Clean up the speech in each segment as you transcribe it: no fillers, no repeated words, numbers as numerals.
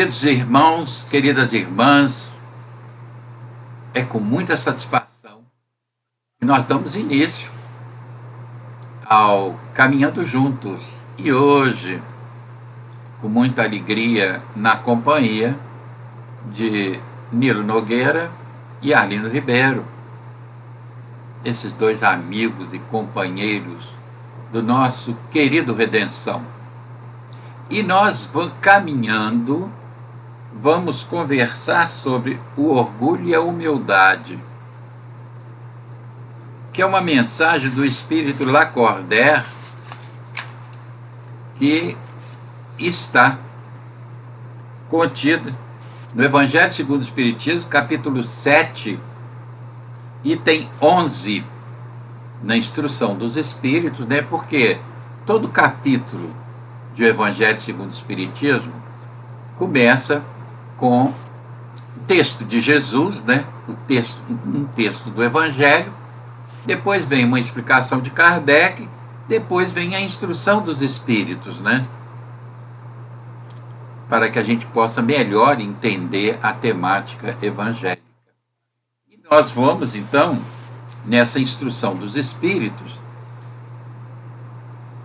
Queridos irmãos, queridas irmãs, é com muita satisfação que nós damos início ao Caminhando Juntos. E hoje, com muita alegria, na companhia de Nilo Nogueira e Arlindo Ribeiro, esses dois amigos e companheiros do nosso querido Redenção. E nós vamos caminhando, vamos conversar sobre o orgulho e a humildade, que é uma mensagem do Espírito Lacordaire que está contida no Evangelho segundo o Espiritismo, capítulo 7, item 11, na Instrução dos Espíritos, né? Porque todo capítulo do Evangelho segundo o Espiritismo começa com o texto de Jesus, né? Um texto do Evangelho, depois vem uma explicação de Kardec, depois vem a Instrução dos Espíritos, né? Para que a gente possa melhor entender a temática evangélica. E nós vamos, então, nessa Instrução dos Espíritos,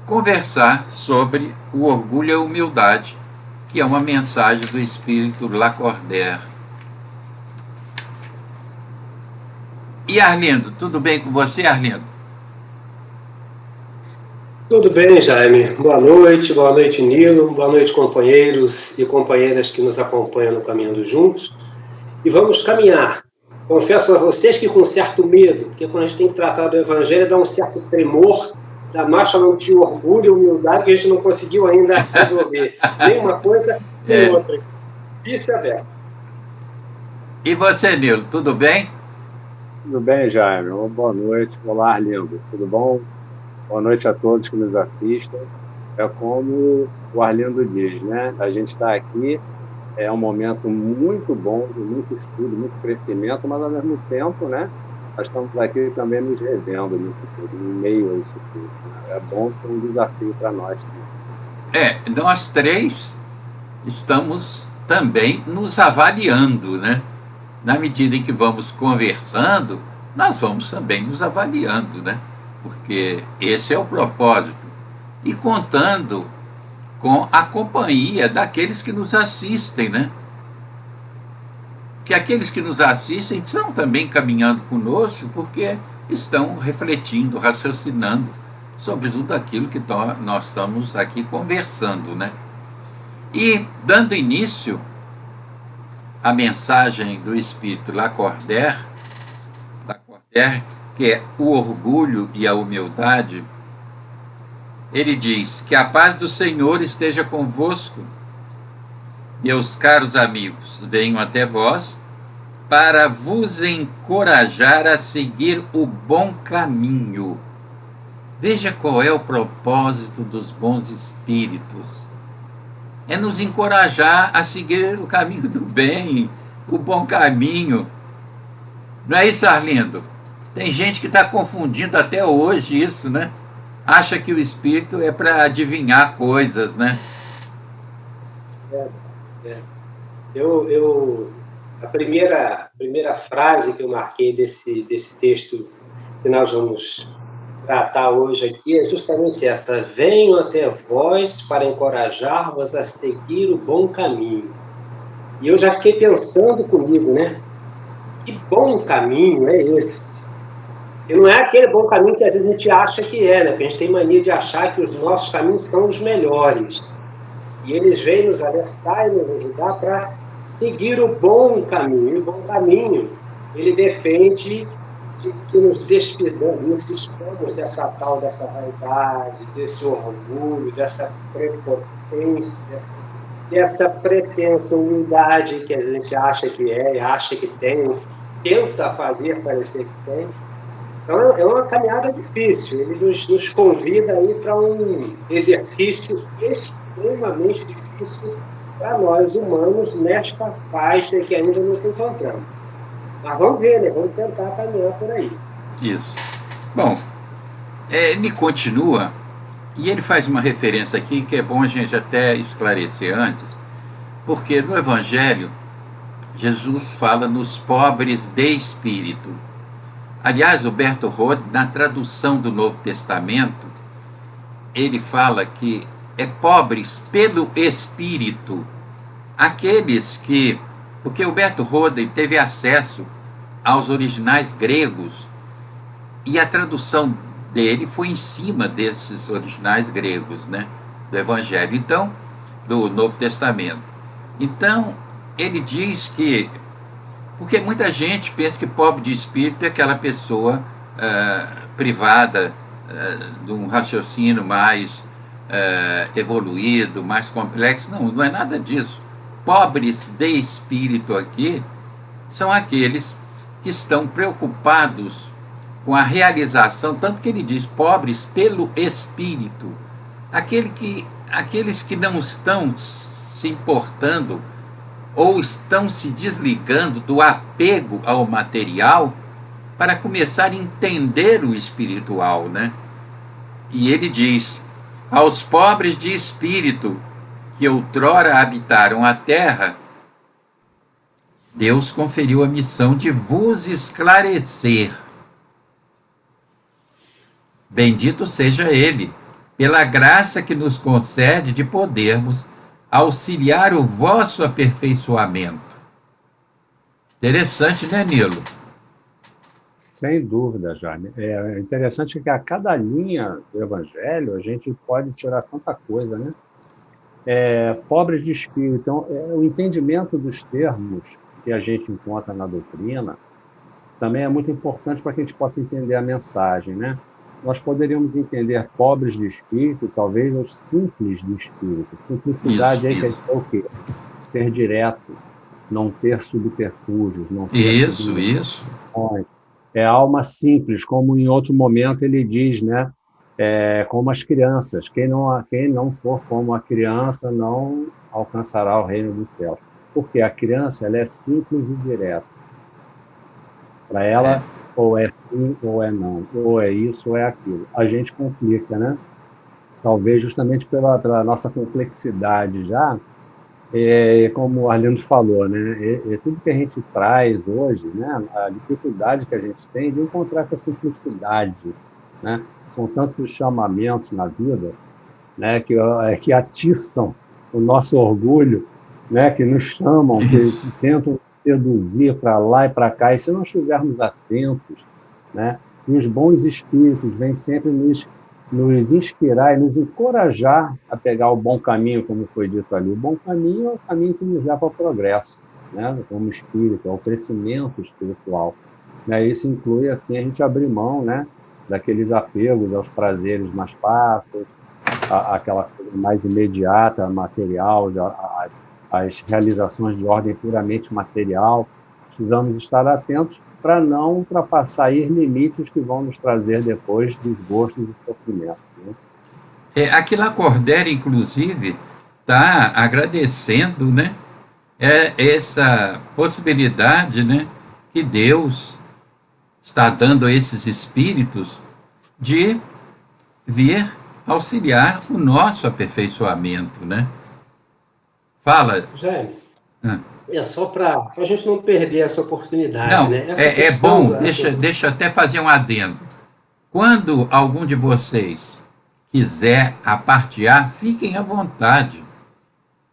conversar sobre o orgulho e a humildade, que é uma mensagem do Espírito Lacordaire. E Arlindo, tudo bem com você, Arlindo? Tudo bem, Jaime. Boa noite Nilo, boa noite companheiros e companheiras que nos acompanham no Caminhando Juntos. E vamos caminhar. Confesso a vocês que com certo medo, porque quando a gente tem que tratar do Evangelho dá um certo tremor, ainda mais falando de orgulho e humildade que a gente não conseguiu ainda resolver. Nem uma coisa, nem outra. Isso é aberto. E você, Nilo, tudo bem? Tudo bem, Jaime. Boa noite. Olá, Arlindo. Tudo bom? Boa noite a todos que nos assistem. É como o Arlindo diz, né? A gente está aqui, é um momento muito bom, de muito estudo, muito crescimento, mas ao mesmo tempo, né? Nós estamos aqui também nos revendo nisso tudo, em meio a isso tudo. Né? É bom ser um desafio para nós. Nós três estamos também nos avaliando, né? Na medida em que vamos conversando, nós vamos também nos avaliando, né? Porque esse é o propósito. E contando com a companhia daqueles que nos assistem, né? Que aqueles que nos assistem estão também caminhando conosco porque estão refletindo, raciocinando sobre tudo aquilo que nós estamos aqui conversando, né? E dando início à mensagem do Espírito Lacordaire, que é o orgulho e a humildade, ele diz que a paz do Senhor esteja convosco. Meus caros amigos, venho até vós para vos encorajar a seguir o bom caminho. Veja qual é o propósito dos bons espíritos. É nos encorajar a seguir o caminho do bem, o bom caminho. Não é isso, Arlindo? Tem gente que está confundindo até hoje isso, né? Acha que o espírito é para adivinhar coisas, né? A primeira frase que eu marquei desse texto que nós vamos tratar hoje aqui é justamente essa: venho até vós para encorajar-vos a seguir o bom caminho. E eu já fiquei pensando comigo, né? Que bom caminho é esse? E não é aquele bom caminho que às vezes a gente acha que é, né? Porque a gente tem mania de achar que os nossos caminhos são os melhores. E eles vêm nos alertar e nos ajudar para seguir o bom caminho. E o bom caminho, ele depende de que nos despidamos dessa vaidade, desse orgulho, dessa prepotência, dessa pretensa humildade que a gente acha que é, acha que tem, tenta fazer parecer que tem. Então é uma caminhada difícil, ele nos convida aí para um exercício extremamente difícil para nós humanos nesta faixa que ainda nos encontramos. Mas vamos ver, né? Vamos tentar caminhar por aí. Isso. Bom, ele continua, e ele faz uma referência aqui que é bom a gente até esclarecer antes, Porque no Evangelho, Jesus fala nos pobres de espírito. Aliás, Humberto Rode, na tradução do Novo Testamento, ele fala que é pobres pelo espírito. Aqueles que... Porque Humberto Rode teve acesso aos originais gregos e a tradução dele foi em cima desses originais gregos, né, do Evangelho, então, do Novo Testamento. Então, ele diz que... Porque muita gente pensa que pobre de espírito é aquela pessoa privada de um raciocínio mais evoluído, mais complexo. Não, não é nada disso. Pobres de espírito aqui são aqueles que estão preocupados com a realização, tanto que ele diz pobres pelo espírito. Aqueles que não estão se importando ou estão se desligando do apego ao material para começar a entender o espiritual, né? E ele diz: aos pobres de espírito que outrora habitaram a terra, Deus conferiu a missão de vos esclarecer. Bendito seja Ele, pela graça que nos concede de podermos auxiliar o vosso aperfeiçoamento. Interessante, né, Nilo? Sem dúvida, Jaime. É interessante que a cada linha do Evangelho a gente pode tirar tanta coisa, né? Pobres de espírito. Então, o entendimento dos termos que a gente encontra na doutrina também é muito importante para que a gente possa entender a mensagem, né? Nós poderíamos entender pobres de espírito, talvez os simples de espírito. Simplicidade aí quer dizer o quê? Ser direto, não ter subterfúgios, não ter... Isso. É alma simples, como em outro momento ele diz, né? Como as crianças. Quem não for como a criança não alcançará o reino dos céus. Porque a criança, ela é simples e direta. Para ela, ou é sim ou é não, ou é isso ou é aquilo. A gente complica, né? Talvez justamente pela nossa complexidade já, como o Arlindo falou, né? Tudo que a gente traz hoje, né? A dificuldade que a gente tem de encontrar essa simplicidade, né? São tantos chamamentos na vida, né? Que atiçam o nosso orgulho, né? Que nos chamam, que tentam seduzir para lá e para cá, e se não estivermos atentos, né? E os bons espíritos vêm sempre nos inspirar e nos encorajar a pegar o bom caminho, como foi dito ali. O bom caminho é o caminho que nos leva ao progresso, né? Como espírito, ao crescimento espiritual. Né? Isso inclui, assim, a gente abrir mão, né? Daqueles apegos aos prazeres mais fáceis, aquela coisa mais imediata, material, as realizações de ordem puramente material. Precisamos estar atentos para não ultrapassar limites que vão nos trazer depois desgostos e sofrimento. Né? Aqui Lacordaire, inclusive, está agradecendo, né, essa possibilidade, né, que Deus está dando a esses espíritos de vir auxiliar o nosso aperfeiçoamento, né? Fala. Jaime, é só para a gente não perder essa oportunidade, não, né? É bom, deixa até fazer um adendo. Quando algum de vocês quiser apartear, fiquem à vontade.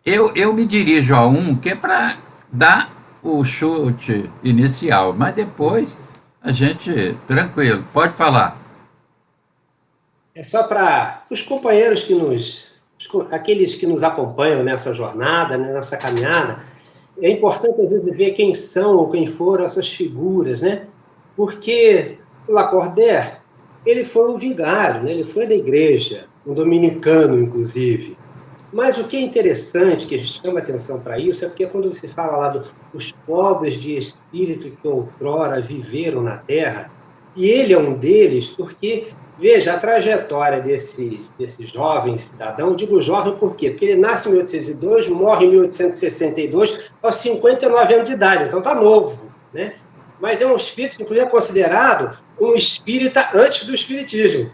Eu me dirijo a um que é para dar o chute inicial, mas depois a gente, tranquilo, pode falar. É só para os companheiros aqueles que nos acompanham nessa jornada, nessa caminhada, é importante às vezes ver quem são ou quem foram essas figuras, né? Porque o Lacordaire, ele foi um vigário, né? Ele foi da igreja, um dominicano, inclusive. Mas o que é interessante, que chama atenção para isso, é porque quando se fala lá dos pobres de espírito que outrora viveram na Terra, e ele é um deles, porque, veja, a trajetória desse jovem cidadão, digo jovem por quê? Porque ele nasce em 1802, morre em 1862, aos 59 anos de idade, então está novo, né? Mas é um espírito que, inclusive, é considerado um espírita antes do espiritismo.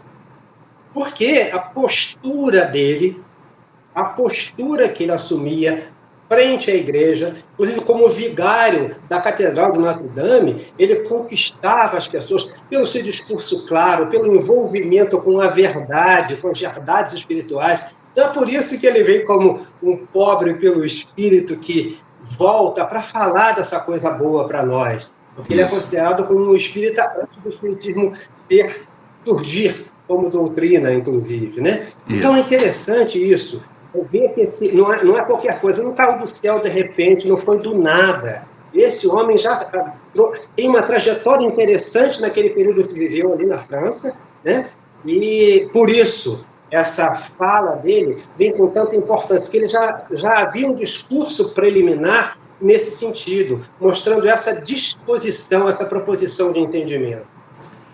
Porque a postura dele, a postura que ele assumia, frente à igreja, inclusive como vigário da Catedral de Notre Dame, ele conquistava as pessoas pelo seu discurso claro, pelo envolvimento com a verdade, com as verdades espirituais. Então é por isso que ele vem como um pobre pelo espírito que volta para falar dessa coisa boa para nós, porque ele é considerado como um espírita antes do espiritismo surgir como doutrina, inclusive, né? Então é interessante isso. Ver que não é qualquer coisa, não caiu do céu de repente, não foi do nada. Esse homem já tem uma trajetória interessante naquele período que viveu ali na França, né? E por isso essa fala dele vem com tanta importância, porque ele já havia um discurso preliminar nesse sentido, mostrando essa disposição, essa proposição de entendimento.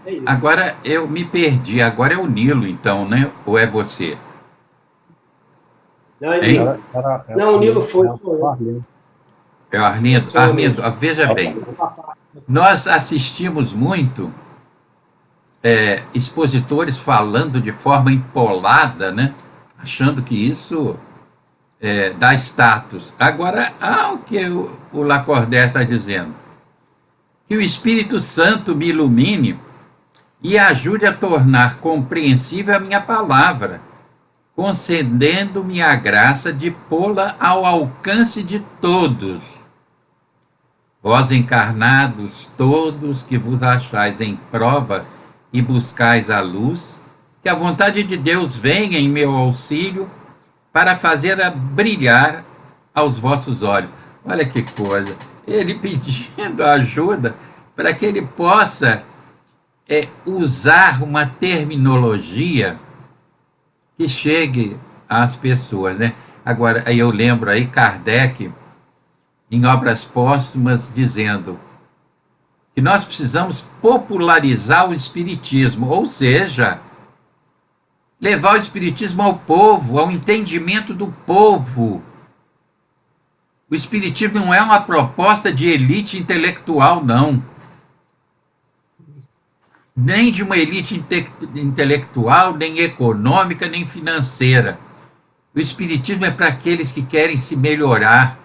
É isso. Agora eu me perdi, agora é o Nilo então, né? Ou é você? Não, o Nilo foi. É o Arlindo. Arlindo, veja bem, nós assistimos muito expositores falando de forma empolada, né? Achando que isso dá status. Agora, o que o Lacordaire está dizendo? Que o Espírito Santo me ilumine e ajude a tornar compreensível a minha palavra, concedendo-me a graça de pô-la ao alcance de todos. Vós encarnados todos que vos achais em prova e buscais a luz, que a vontade de Deus venha em meu auxílio para fazer-a brilhar aos vossos olhos. Olha que coisa, ele pedindo ajuda para que ele possa usar uma terminologia que chegue às pessoas, né? Agora, aí eu lembro aí Kardec, em Obras Póstumas, dizendo que nós precisamos popularizar o Espiritismo, ou seja, levar o Espiritismo ao povo, ao entendimento do povo. O Espiritismo não é uma proposta de elite intelectual, não. Nem de uma elite intelectual, nem econômica, nem financeira. O Espiritismo é para aqueles que querem se melhorar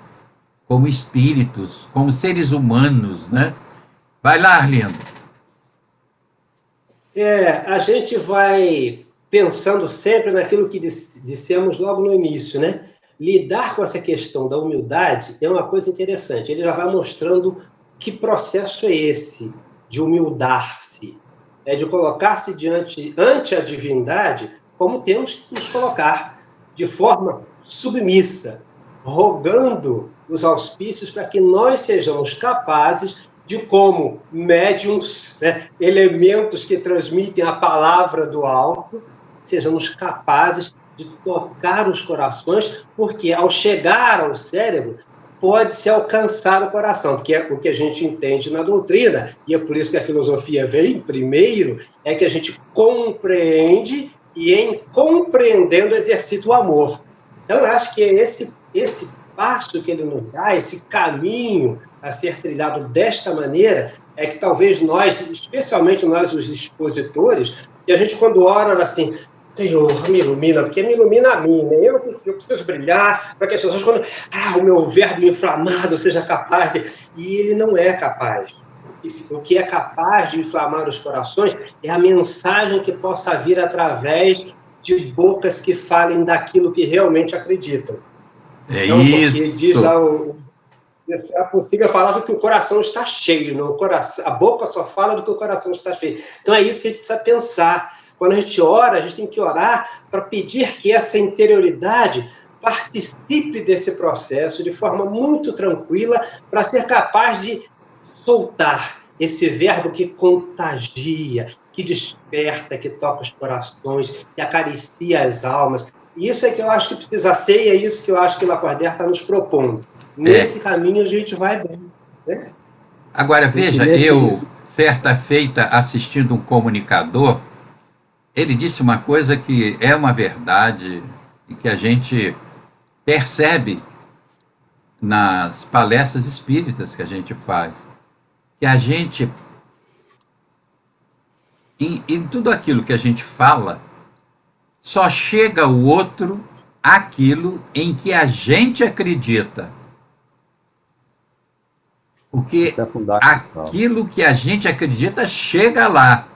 como espíritos, como seres humanos, né? Vai lá, Arlindo. A gente vai pensando sempre naquilo que dissemos logo no início, né? Lidar com essa questão da humildade é uma coisa interessante. Ele já vai mostrando que processo é esse de humildar-se, de colocar-se ante a divindade, como temos que nos colocar, de forma submissa, rogando os auspícios para que nós sejamos capazes de, como médiums, elementos que transmitem a palavra do alto, sejamos capazes de tocar os corações, porque ao chegar ao cérebro, pode-se alcançar o coração, porque é o que a gente entende na doutrina, e é por isso que a filosofia vem primeiro, é que a gente compreende e, em compreendendo, exercita o amor. Então, eu acho que é esse passo que ele nos dá, esse caminho a ser trilhado desta maneira, é que talvez nós, especialmente nós, os expositores, que a gente, quando ora assim, Senhor, me ilumina, porque me ilumina a mim, né? Eu preciso brilhar para que as pessoas, quando o meu verbo inflamado seja capaz de... E ele não é capaz. O que é capaz de inflamar os corações é a mensagem que possa vir através de bocas que falem daquilo que realmente acreditam. Então, isso. Porque diz lá, a consiga falar do que o coração está cheio, não? A boca só fala do que o coração está cheio. Então é isso que a gente precisa pensar. Quando a gente ora, a gente tem que orar para pedir que essa interioridade participe desse processo de forma muito tranquila, para ser capaz de soltar esse verbo que contagia, que desperta, que toca os corações, que acaricia as almas. E isso é que eu acho que precisa ser, e é isso que eu acho que o Lacordaire está nos propondo. Nesse caminho a gente vai bem, né? Agora, veja, eu, certa feita, assistindo um comunicador, ele disse uma coisa que é uma verdade e que a gente percebe nas palestras espíritas que a gente faz, que a gente, em tudo aquilo que a gente fala, só chega ao outro aquilo em que a gente acredita. Porque Isso é fundamental. aquilo que a gente acredita chega lá.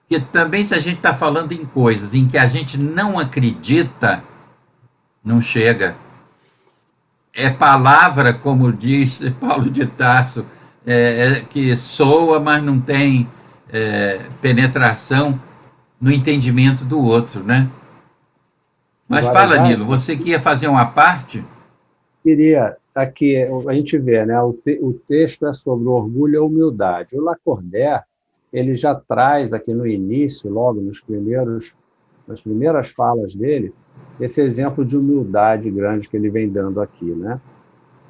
Porque também se a gente está falando em coisas em que a gente não acredita, não chega. É palavra, como diz Paulo de Tarso, que soa, mas não tem penetração no entendimento do outro, né? Mas Agora, fala, já Nilo, você que ia fazer uma parte? queria, aqui, a gente vê, né, o texto é sobre orgulho e humildade. O Lacordaire, ele já traz aqui no início, logo nas primeiras falas dele, esse exemplo de humildade grande que ele vem dando aqui, né?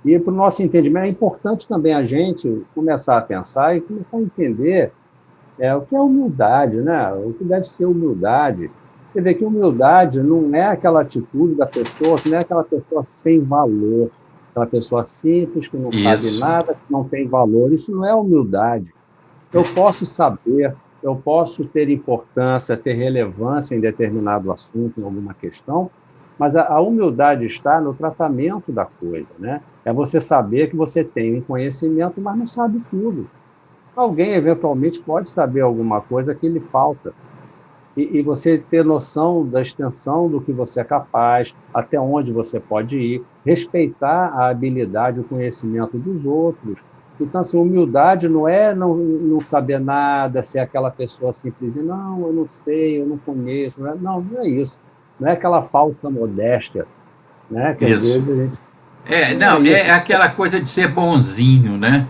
E para o nosso entendimento, é importante também a gente começar a pensar e começar a entender o que é humildade, né? O que deve ser humildade. Você vê que humildade não é aquela atitude da pessoa, que não é aquela pessoa sem valor, aquela pessoa simples, que não sabe Isso. nada, que não tem valor. Isso não é humildade. Eu posso saber, eu posso ter importância, ter relevância em determinado assunto, em alguma questão, mas a humildade está no tratamento da coisa, né? É você saber que você tem um conhecimento, mas não sabe tudo. Alguém, eventualmente, pode saber alguma coisa que lhe falta. E você ter noção da extensão do que você é capaz, até onde você pode ir, respeitar a habilidade, o conhecimento dos outros. Então, assim, humildade não é não saber nada, ser aquela pessoa simples, não, eu não sei, eu não conheço. Não é isso. Não é aquela falsa modéstia, né? Que às Isso. vezes a gente... Não é Não, isso. é aquela coisa de ser bonzinho, né?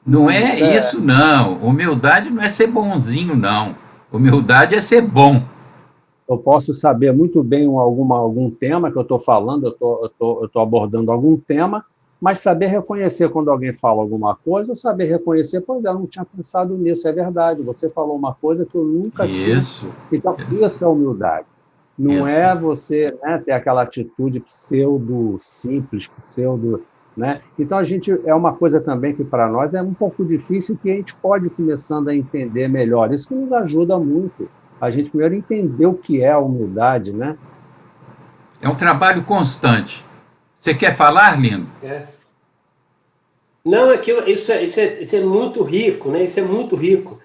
Não é Isso é... isso, não. Humildade não é ser bonzinho, não. Humildade é ser bom. Eu posso saber muito bem algum tema que eu estou falando, eu tô abordando algum tema, mas saber reconhecer quando alguém fala alguma coisa, eu saber reconhecer, pois é, eu não tinha pensado nisso, é verdade, você falou uma coisa que eu nunca tinha. Isso, Então, isso é humildade. Não isso. é você, né, ter aquela atitude pseudo-simples, pseudo... Né? Então, é uma coisa também que para nós é um pouco difícil, que a gente pode ir começando a entender melhor. Isso que nos ajuda muito. A gente primeiro entender o que é a humildade, né? É um trabalho constante. Você quer falar, lindo? Não, isso é muito rico, né? Isso é muito rico.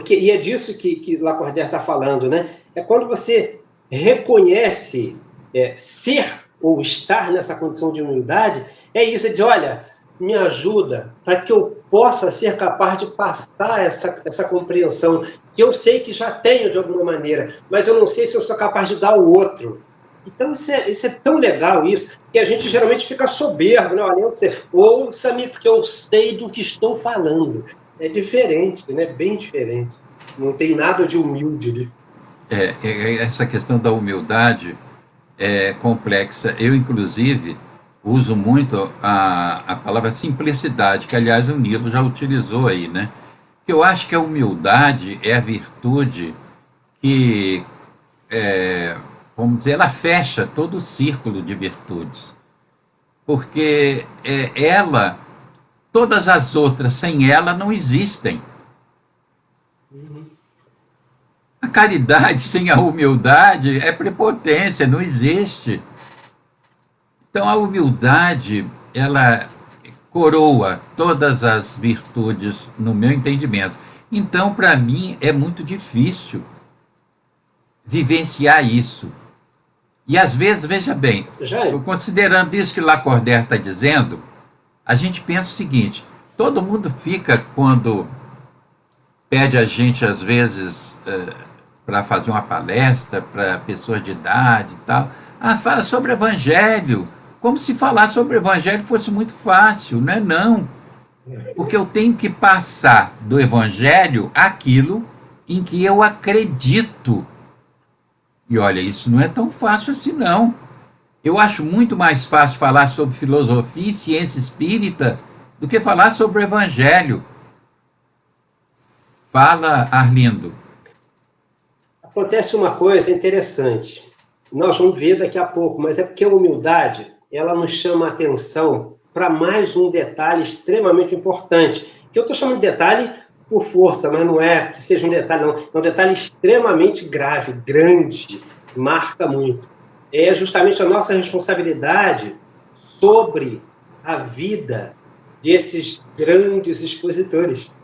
E é disso que Lacordaire está falando, né? É quando você reconhece ser ou estar nessa condição de humildade, é isso, é dizer, olha, me ajuda para que eu possa ser capaz de passar essa compreensão, que eu sei que já tenho de alguma maneira, mas eu não sei se eu sou capaz de dar ao outro. Então, isso é tão legal, isso, que a gente geralmente fica soberbo, né? Olha, ouça-me, porque eu sei do que estou falando. É diferente, né? Bem diferente. Não tem nada de humilde nisso. Essa questão da humildade é complexa. Eu, inclusive, uso muito a palavra simplicidade, que, aliás, o Nilo já utilizou aí, né? Que eu acho que a humildade é a virtude que, vamos dizer, ela fecha todo o círculo de virtudes. Porque todas as outras, sem ela, não existem. A caridade sem a humildade é prepotência, não existe. Então a humildade, ela coroa todas as virtudes no meu entendimento. Então, para mim, é muito difícil vivenciar isso. E às vezes, veja bem, considerando isso que Lacordaire está dizendo, a gente pensa o seguinte: todo mundo fica, quando pede a gente, às vezes, para fazer uma palestra para pessoas de idade e tal, fala sobre evangelho, como se falar sobre o evangelho fosse muito fácil. Não é não. Porque eu tenho que passar do evangelho aquilo em que eu acredito. E olha, isso não é tão fácil assim, não. Eu acho muito mais fácil falar sobre filosofia e ciência espírita do que falar sobre o evangelho. Fala, Arlindo. Acontece uma coisa interessante. Nós vamos ver daqui a pouco, mas é porque a humildade, ela nos chama a atenção para mais um detalhe extremamente importante, que eu estou chamando de detalhe por força, mas não é que seja um detalhe, não. É um detalhe extremamente grave, grande, marca muito. É justamente a nossa responsabilidade sobre a vida desses grandes expositores.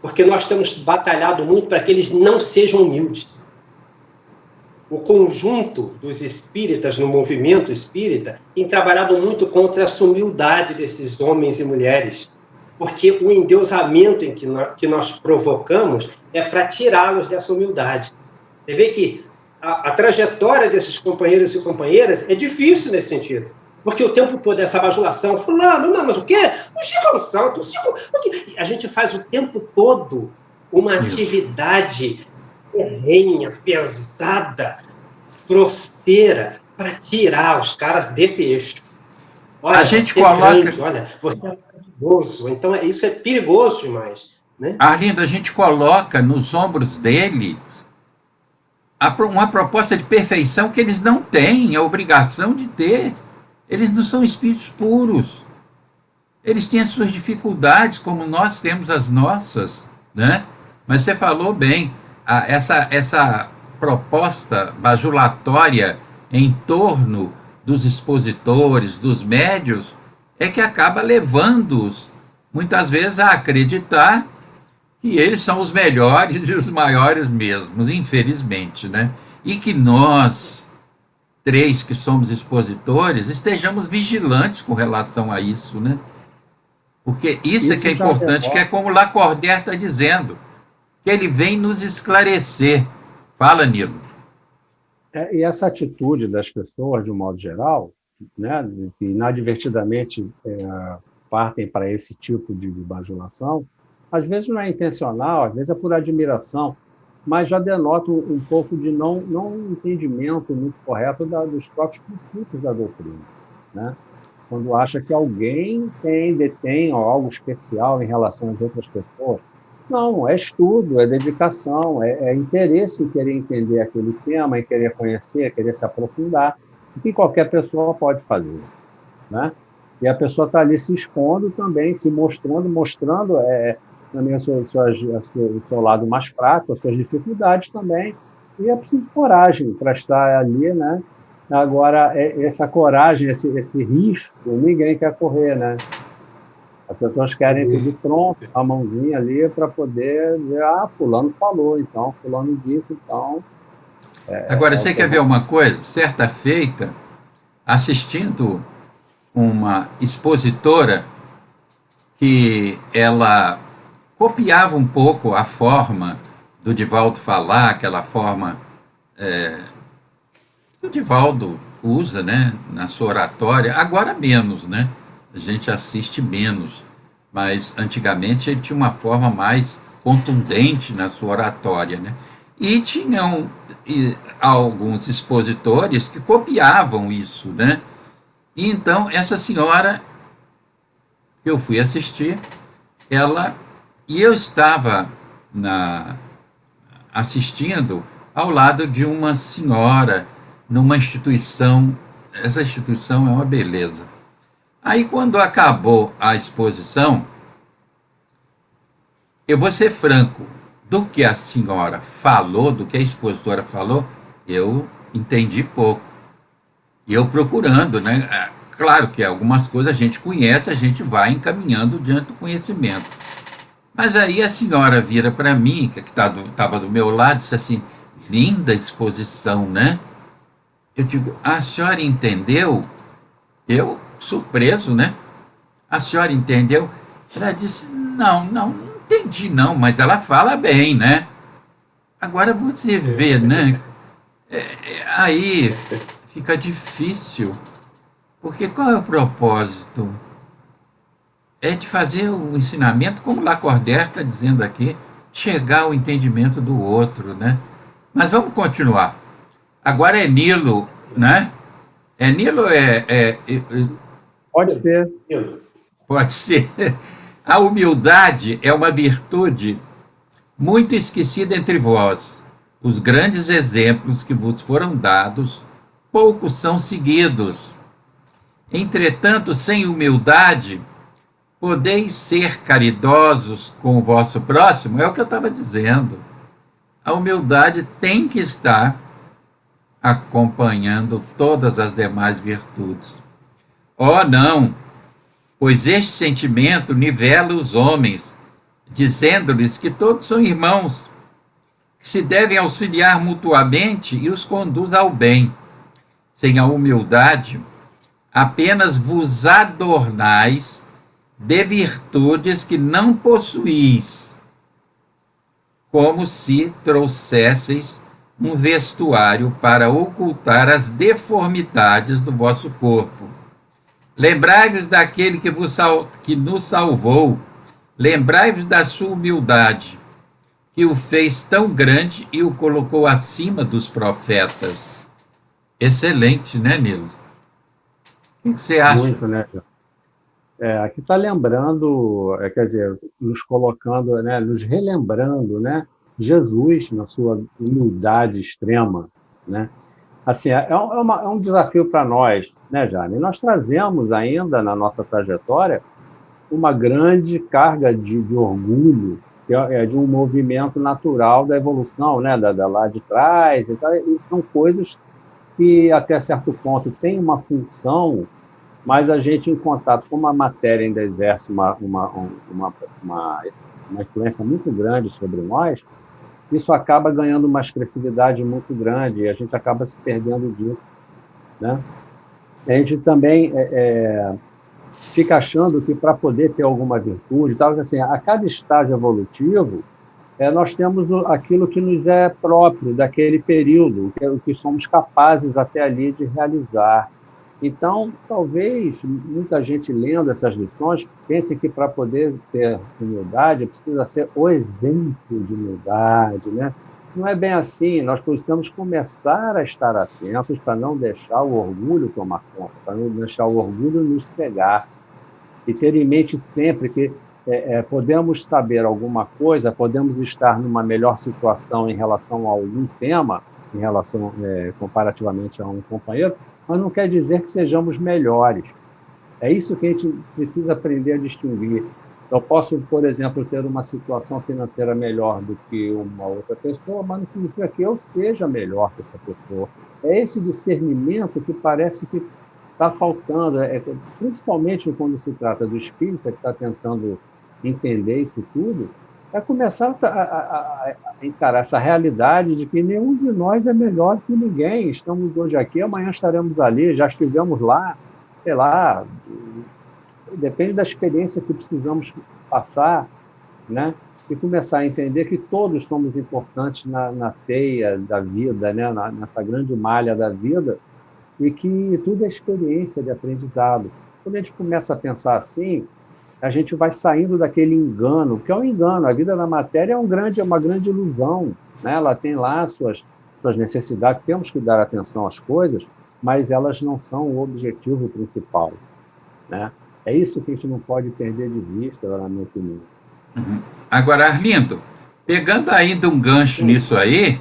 Porque nós temos batalhado muito para que eles não sejam humildes. O conjunto dos espíritas no movimento espírita tem trabalhado muito contra essa humildade desses homens e mulheres, porque o endeusamento que nós provocamos é para tirá-los dessa humildade. Você vê que a trajetória desses companheiros e companheiras é difícil nesse sentido, porque o tempo todo essa bajulação, fulano, não, mas o quê? O Chico é um santo, o Chico... A gente faz o tempo todo uma atividade ferrenha, pesada, grosseira, para tirar os caras desse eixo. Olha, a gente você coloca... é grande, olha, você é perigoso. Então, isso é perigoso demais. Né? Arlindo, a gente coloca nos ombros dele uma proposta de perfeição que eles não têm a obrigação de ter. Eles não são espíritos puros. Eles têm as suas dificuldades, como nós temos as nossas, né? Mas você falou bem, essa proposta bajulatória em torno dos expositores, dos médios, é que acaba levando-os, muitas vezes, a acreditar que eles são os melhores e os maiores mesmos, infelizmente, né? E que nós, três que somos expositores, estejamos vigilantes com relação a isso, né? Porque isso é que é importante, que é como o Lacordaire está dizendo, que ele vem nos esclarecer. Fala, Nilo. E essa atitude das pessoas, de um modo geral, né, que inadvertidamente partem para esse tipo de bajulação, às vezes não é intencional, às vezes é por admiração, mas já denota um pouco de não entendimento muito correto dos próprios princípios da doutrina, né? Quando acha que alguém detém algo especial em relação às outras pessoas. Não, é estudo, é dedicação, é interesse em querer entender aquele tema, em querer conhecer, querer se aprofundar, o que qualquer pessoa pode fazer, né? E a pessoa está ali se expondo também, se mostrando também o seu lado mais fraco, as suas dificuldades também, e é preciso coragem para estar ali, né? Agora, essa coragem, esse risco, ninguém quer correr, né? As pessoas querem pedir pronto, a mãozinha ali para poder ver, fulano falou, então, fulano disse, então... Agora, você quer ver uma coisa? Certa feita, assistindo uma expositora que ela copiava um pouco a forma do Divaldo falar, aquela forma que o Divaldo usa, né, na sua oratória, agora menos, né? A gente assiste menos, mas antigamente ele tinha uma forma mais contundente na sua oratória, né? E tinham alguns expositores que copiavam isso, né? E então essa senhora que eu fui assistir, eu estava assistindo ao lado de uma senhora numa instituição, essa instituição é uma beleza. Aí, quando acabou a exposição, eu vou ser franco, do que a senhora falou, do que a expositora falou, eu entendi pouco. E eu procurando, né? Claro que algumas coisas a gente conhece, a gente vai encaminhando diante do conhecimento. Mas aí a senhora vira para mim, que estava do meu lado, disse assim, linda exposição, né? Eu digo, a senhora entendeu? Eu, surpreso, né? A senhora entendeu? Ela disse, não entendi não, mas ela fala bem, né? Agora você vê, né? Aí fica difícil, porque qual é o propósito? É de fazer o ensinamento, como Lacordaire está dizendo aqui, chegar ao entendimento do outro, né? Mas vamos continuar. Agora é Nilo, né? É Nilo? Pode ser. Pode ser. A humildade é uma virtude muito esquecida entre vós. Os grandes exemplos que vos foram dados, poucos são seguidos. Entretanto, sem humildade, podeis ser caridosos com o vosso próximo? É o que eu estava dizendo. A humildade tem que estar acompanhando todas as demais virtudes. Oh, não! pois este sentimento nivela os homens, dizendo-lhes que todos são irmãos, que se devem auxiliar mutuamente e os conduz ao bem. Sem a humildade, apenas vos adornais de virtudes que não possuís, como se trouxesseis um vestuário para ocultar as deformidades do vosso corpo. Lembrai-vos daquele que nos salvou, lembrai-vos da sua humildade, que o fez tão grande e o colocou acima dos profetas. Excelente, né, Nilo? O que você acha? Muito, né? Aqui está lembrando, quer dizer, nos colocando, né, nos relembrando, né, Jesus na sua humildade extrema, né? Assim, é um desafio para nós, né, Jane? Nós trazemos ainda na nossa trajetória uma grande carga de orgulho, que é de um movimento natural da evolução, né, da lá de trás, e são coisas que, até certo ponto, têm uma função, mas a gente, em contato com uma matéria, ainda exerce uma influência muito grande sobre nós. Isso acaba ganhando uma expressividade muito grande e a gente acaba se perdendo disso, né? A gente também fica achando que, para poder ter alguma virtude, tal, assim, a cada estágio evolutivo, nós temos aquilo que nos é próprio daquele período, o que somos capazes até ali de realizar. Então, talvez, muita gente lendo essas lições pense que, para poder ter humildade, precisa ser o exemplo de humildade, né? Não é bem assim. Nós precisamos começar a estar atentos para não deixar o orgulho tomar conta, para não deixar o orgulho nos cegar. E ter em mente sempre que podemos saber alguma coisa, podemos estar numa melhor situação em relação a algum tema, em relação comparativamente a um companheiro, mas não quer dizer que sejamos melhores. É isso que a gente precisa aprender a distinguir. Eu posso, por exemplo, ter uma situação financeira melhor do que uma outra pessoa, mas não significa que eu seja melhor que essa pessoa. É esse discernimento que parece que está faltando, principalmente quando se trata do espírita que está tentando entender isso tudo, é começar a encarar essa realidade de que nenhum de nós é melhor que ninguém. Estamos hoje aqui, amanhã estaremos ali, já estivemos lá, sei lá, depende da experiência que precisamos passar, né? E começar a entender que todos somos importantes na teia da vida, né? Nessa grande malha da vida, e que tudo é experiência de aprendizado. Quando a gente começa a pensar assim, a gente vai saindo daquele engano, que é um engano. A vida da matéria é uma grande ilusão, né? Ela tem lá suas necessidades, temos que dar atenção às coisas, mas elas não são o objetivo principal, né? É isso que a gente não pode perder de vista, na minha opinião. Agora, Arlindo, pegando ainda um gancho nisso aí,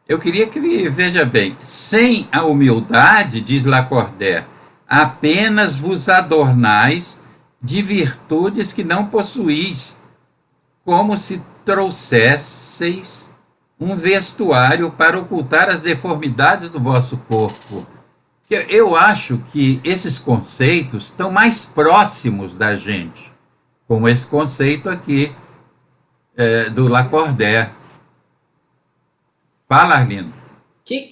eu queria que, veja bem, sem a humildade, diz Lacordaire, apenas vos adornais de virtudes que não possuís, como se trouxesseis um vestuário para ocultar as deformidades do vosso corpo. Eu acho que esses conceitos estão mais próximos da gente, como esse conceito aqui do Lacordaire. Fala, Arlindo. O que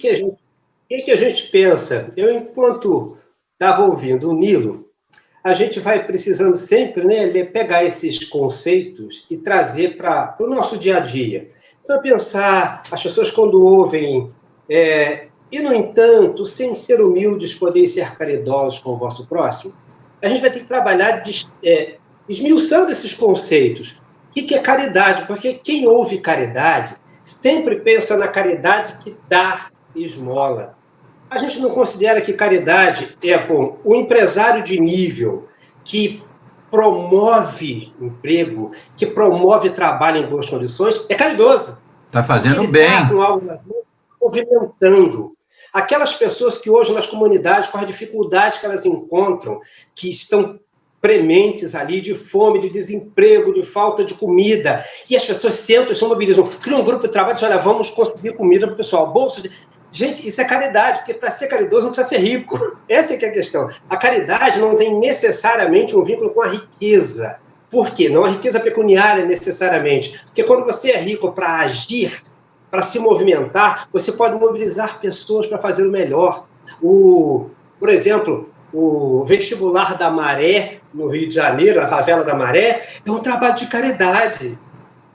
a gente pensa? Eu, enquanto estava ouvindo o Nilo, a gente vai precisando sempre, né, pegar esses conceitos e trazer para o nosso dia a dia. Então, pensar, as pessoas quando ouvem, e, no entanto, sem ser humildes, podeis ser caridosos com o vosso próximo, a gente vai ter que trabalhar esmiuçando esses conceitos. O que é caridade? Porque quem ouve caridade sempre pensa na caridade que dá esmola. A gente não considera que caridade o empresário de nível que promove emprego, que promove trabalho em boas condições, é caridoso. Está fazendo bem. Está com algo na mão, movimentando. Aquelas pessoas que hoje nas comunidades, com as dificuldades que elas encontram, que estão prementes ali, de fome, de desemprego, de falta de comida, e as pessoas sentam e se mobilizam, criam um grupo de trabalho e dizem, olha, vamos conseguir comida para o pessoal, bolsa de... Gente, isso é caridade, porque para ser caridoso não precisa ser rico. Essa é que é a questão. A caridade não tem necessariamente um vínculo com a riqueza. Por quê? Não a riqueza pecuniária necessariamente. Porque quando você é rico para agir, para se movimentar, você pode mobilizar pessoas para fazer o melhor. Por exemplo, o vestibular da Maré, no Rio de Janeiro, a favela da Maré, é um trabalho de caridade,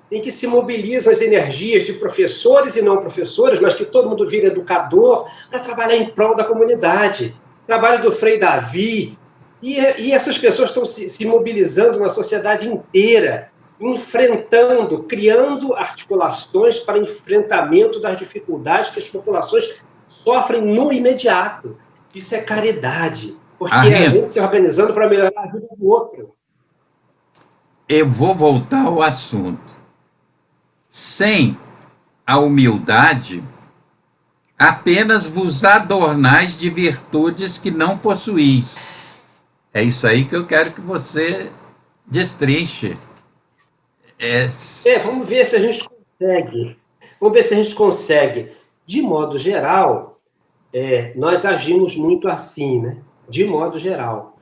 em que se mobilizam as energias de professores e não professores, mas que todo mundo vira educador, para trabalhar em prol da comunidade. Trabalho do Frei Davi, e essas pessoas estão se mobilizando na sociedade inteira, enfrentando, criando articulações para enfrentamento das dificuldades que as populações sofrem no imediato. Isso é caridade, porque é a gente se organizando para melhorar a vida do outro. Eu vou voltar ao assunto. Sem a humildade, apenas vos adornais de virtudes que não possuís. É isso aí que eu quero que você destrinche. Vamos ver se a gente consegue. Vamos ver se a gente consegue. De modo geral, nós agimos muito assim, né? De modo geral.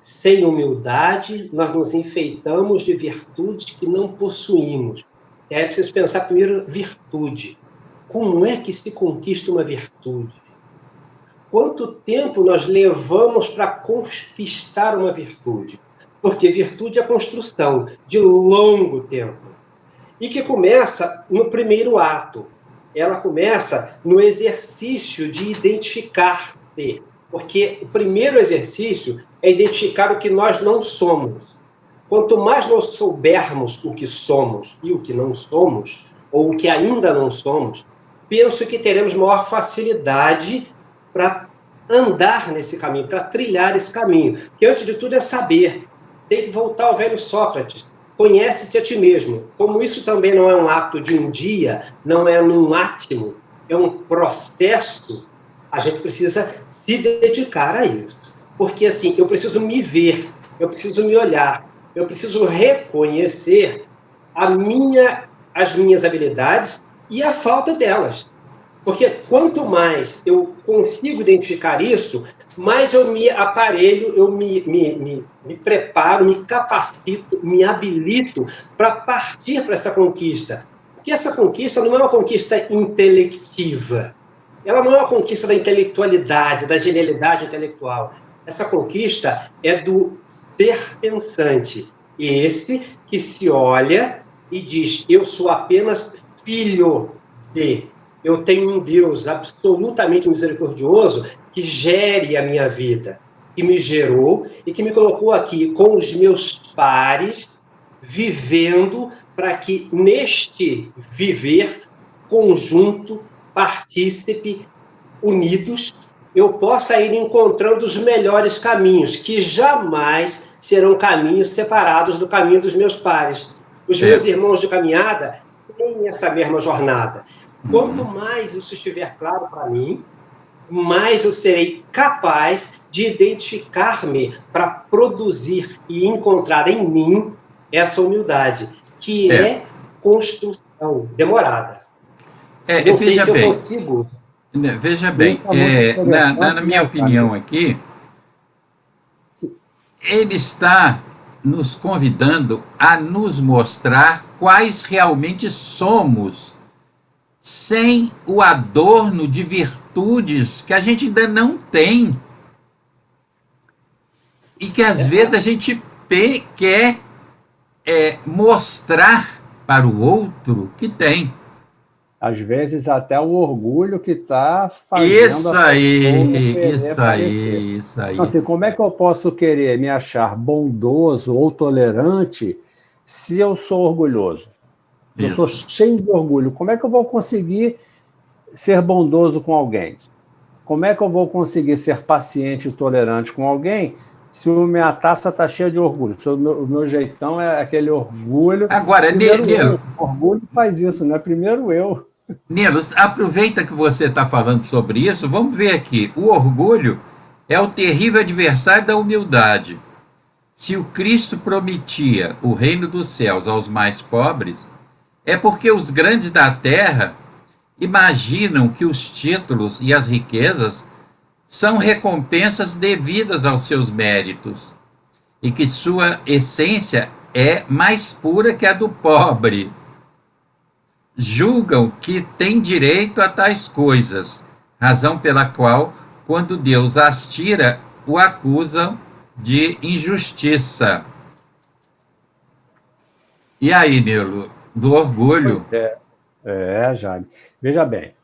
Sem humildade, nós nos enfeitamos de virtudes que não possuímos. É preciso pensar primeiro virtude. Como é que se conquista uma virtude? Quanto tempo nós levamos para conquistar uma virtude? Porque virtude é construção de longo tempo. E que começa no primeiro ato. Ela começa no exercício de identificar-se. Porque o primeiro exercício é identificar o que nós não somos. Quanto mais nós soubermos o que somos e o que não somos, ou o que ainda não somos, penso que teremos maior facilidade para andar nesse caminho, para trilhar esse caminho. Que antes de tudo é saber. Tem que voltar ao velho Sócrates. Conhece-te a ti mesmo. Como isso também não é um ato de um dia, não é num átimo, é um processo, a gente precisa se dedicar a isso. Porque assim, eu preciso me ver, eu preciso me olhar, eu preciso reconhecer as minhas habilidades e a falta delas. Porque quanto mais eu consigo identificar isso, mais eu me aparelho, eu me preparo, me capacito, me habilito para partir para essa conquista. Porque essa conquista não é uma conquista intelectiva. Ela não é uma conquista da intelectualidade, da genialidade intelectual. Essa conquista é do ser pensante. Esse que se olha e diz, eu sou apenas filho de... Eu tenho um Deus absolutamente misericordioso que gere a minha vida, que me gerou e que me colocou aqui com os meus pares, vivendo para que neste viver conjunto, partícipe, unidos, eu possa ir encontrando os melhores caminhos, que jamais serão caminhos separados do caminho dos meus pares. Os meus irmãos de caminhada têm essa mesma jornada. Quanto mais isso estiver claro para mim, mais eu serei capaz de identificar-me para produzir e encontrar em mim essa humildade, que é construção demorada. Não sei se eu consigo. Veja bem, na minha opinião aqui, ele está nos convidando a nos mostrar quais realmente somos, sem o adorno de virtudes que a gente ainda não tem. E que às vezes a gente quer mostrar para o outro que tem. Às vezes até o orgulho que está fazendo... Isso aí. Então, assim, como é que eu posso querer me achar bondoso ou tolerante se eu sou orgulhoso? Eu sou cheio de orgulho. Como é que eu vou conseguir ser bondoso com alguém? Como é que eu vou conseguir ser paciente e tolerante com alguém se a minha taça está cheia de orgulho? Se o meu jeitão é aquele orgulho... Agora, Nilo... O orgulho faz isso, não é primeiro eu. Nilo, aproveita que você está falando sobre isso, vamos ver aqui. O orgulho é o terrível adversário da humildade. Se o Cristo prometia o reino dos céus aos mais pobres, é porque os grandes da terra imaginam que os títulos e as riquezas são recompensas devidas aos seus méritos e que sua essência é mais pura que a do pobre. Julgam que têm direito a tais coisas, razão pela qual, quando Deus as tira, o acusam de injustiça. E aí, Nilo, do orgulho? Jaime. Veja bem,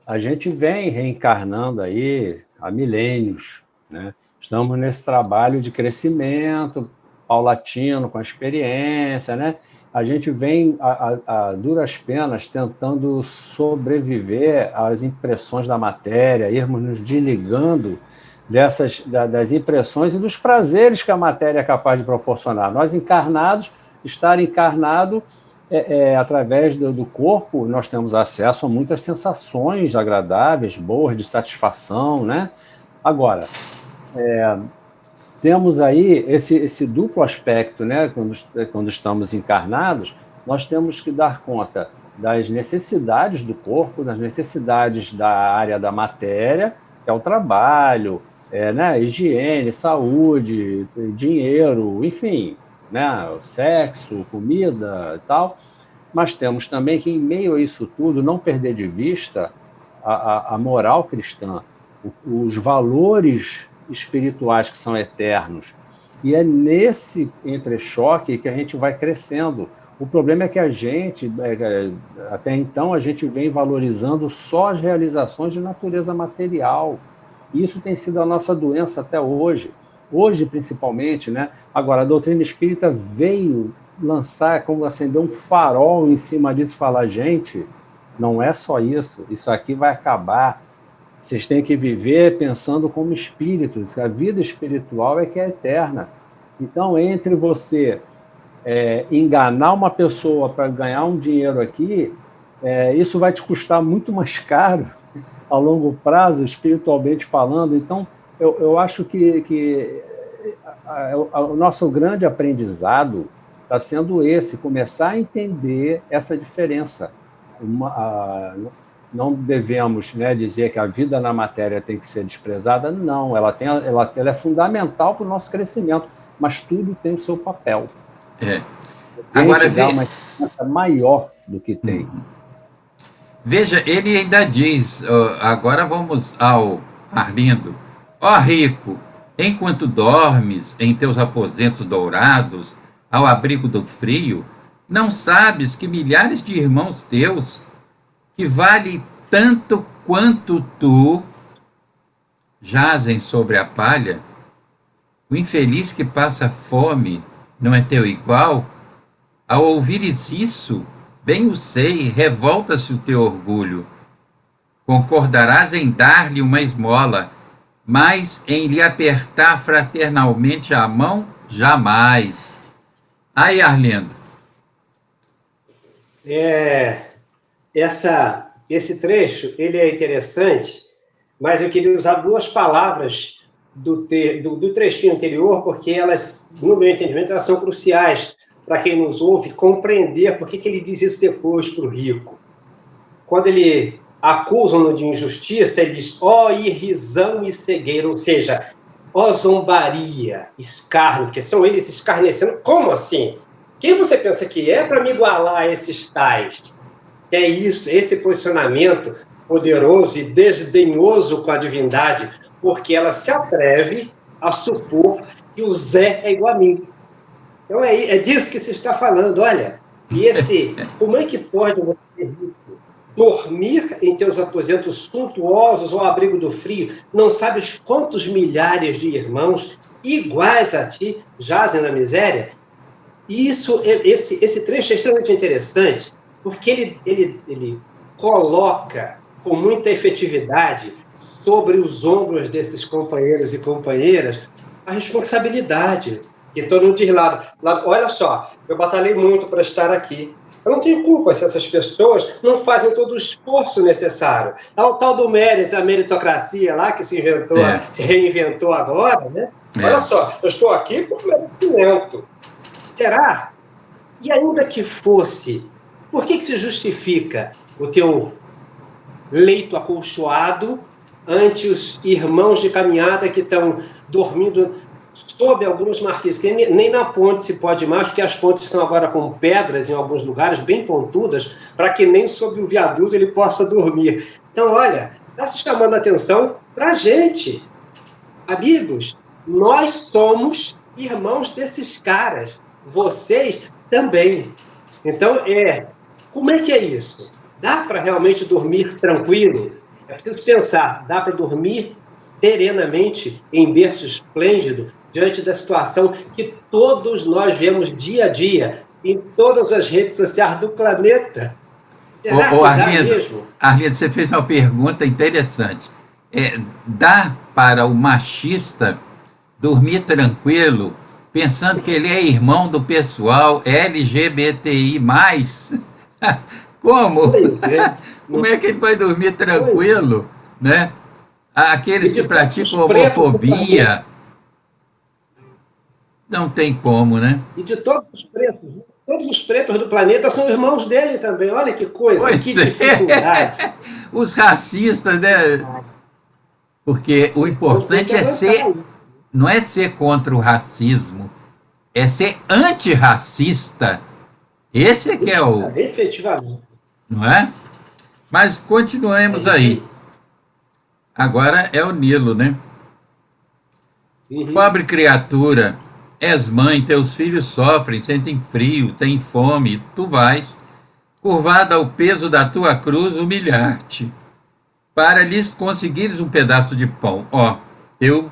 a gente vem reencarnando aí há milênios, né? Estamos nesse trabalho de crescimento paulatino, com a experiência, né? A gente vem a duras penas tentando sobreviver às impressões da matéria, irmos nos desligando das impressões e dos prazeres que a matéria é capaz de proporcionar. Nós encarnados, estar encarnado através do corpo, nós temos acesso a muitas sensações agradáveis, boas, de satisfação, né? Agora, temos aí esse duplo aspecto, né? Quando estamos encarnados, nós temos que dar conta das necessidades do corpo, das necessidades da área da matéria, que é o trabalho, né? Higiene, saúde, dinheiro, enfim, né? Sexo, comida e tal, mas temos também que, em meio a isso tudo, não perder de vista a moral cristã, os valores espirituais que são eternos. E é nesse entrechoque que a gente vai crescendo. O problema é que a gente, até então, a gente vem valorizando só as realizações de natureza material. E isso tem sido a nossa doença até hoje. Hoje, principalmente, né? Agora, a doutrina espírita veio lançar, como acender um farol em cima disso e falar, gente, não é só isso aqui vai acabar. Vocês têm que viver pensando como espíritos. A vida espiritual é que é eterna. Então, entre você enganar uma pessoa para ganhar um dinheiro aqui, isso vai te custar muito mais caro a longo prazo, espiritualmente falando. Então, eu acho que o nosso grande aprendizado está sendo esse, começar a entender essa diferença. Não devemos, né, dizer que a vida na matéria tem que ser desprezada, não, ela é fundamental para o nosso crescimento, mas tudo tem o seu papel. Agora dá uma diferença maior do que tem. Veja, ele ainda diz, agora vamos ao Arlindo, ó rico, enquanto dormes em teus aposentos dourados, ao abrigo do frio, não sabes que milhares de irmãos teus, que vale tanto quanto tu, jazem sobre a palha? O infeliz que passa fome não é teu igual? Ao ouvires isso, bem o sei, revolta-se o teu orgulho. Concordarás em dar-lhe uma esmola, mas em lhe apertar fraternalmente a mão, jamais. Aí, Arlindo. Esse trecho ele é interessante, mas eu queria usar duas palavras do trechinho anterior, porque elas, no meu entendimento, elas são cruciais para quem nos ouve compreender por que ele diz isso depois para o rico. Quando ele acusam-no de injustiça, ele diz, ó irrisão e cegueira, ou seja, ó zombaria, escárnio, porque são eles escarnecendo. Como assim? Quem você pensa que é para me igualar a esses tais? É isso, esse posicionamento poderoso e desdenhoso com a divindade, porque ela se atreve a supor que o Zé é igual a mim. Então é disso que se está falando. Olha, como é que pode você dormir em teus aposentos suntuosos ao abrigo do frio? Não sabes quantos milhares de irmãos iguais a ti jazem na miséria? E esse trecho é extremamente interessante, porque ele coloca com muita efetividade sobre os ombros desses companheiros e companheiras a responsabilidade. E todo mundo diz lá, olha só, eu batalhei muito para estar aqui. Eu não tenho culpa se essas pessoas não fazem todo o esforço necessário. Há o tal do mérito, a meritocracia lá que se reinventou agora, né? Olha só, eu estou aqui por merecimento. Será? E ainda que fosse, por que se justifica o teu leito acolchoado ante os irmãos de caminhada que estão dormindo sob alguns marquises, que nem na ponte se pode mais, porque as pontes estão agora com pedras em alguns lugares, bem pontudas, para que nem sob o viaduto ele possa dormir. Então, olha, está se chamando a atenção para a gente. Amigos, nós somos irmãos desses caras. Vocês também. Então, como é que é isso? Dá para realmente dormir tranquilo? É preciso pensar, dá para dormir serenamente em berço esplêndido diante da situação que todos nós vemos dia a dia em todas as redes sociais do planeta? Será que dá mesmo? Arlindo, você fez uma pergunta interessante. Dá para o machista dormir tranquilo, pensando que ele é irmão do pessoal LGBTI+. Como? Pois é. Como é que ele vai dormir tranquilo, né? Aqueles que praticam homofobia, não tem como, né? E de todos os pretos do planeta são irmãos dele também. Olha que coisa, que dificuldade. Os racistas, né? Porque o importante não é ser contra o racismo, é ser antirracista. Esse é que é o... Efetivamente. Não é? Mas continuemos aí. Agora é o Nilo, né? Pobre criatura, és mãe, teus filhos sofrem, sentem frio, têm fome, tu vais, curvada ao peso da tua cruz, humilhar-te, para lhes conseguires um pedaço de pão. Eu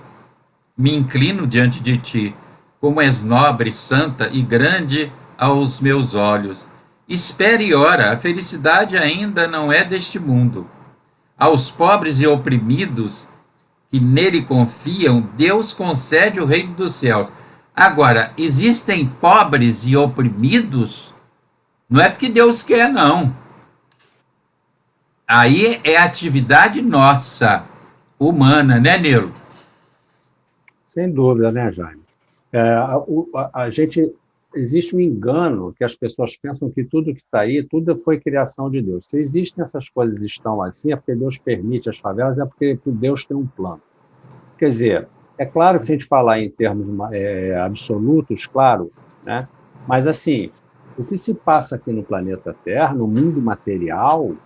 me inclino diante de ti, como és nobre, santa e grande aos meus olhos. Espere e ora, a felicidade ainda não é deste mundo. Aos pobres e oprimidos que nele confiam, Deus concede o reino dos céus. Agora, existem pobres e oprimidos? Não é porque Deus quer, não. Aí é atividade nossa, humana, né, Nilo? Sem dúvida, né, Jaime? A gente... Existe um engano que as pessoas pensam que tudo que está aí, tudo foi criação de Deus. Se existem essas coisas que estão assim, é porque Deus permite as favelas, é porque Deus tem um plano. Quer dizer, é claro que se a gente falar em termos absolutos, claro, né? Mas assim, o que se passa aqui no planeta Terra, no mundo material,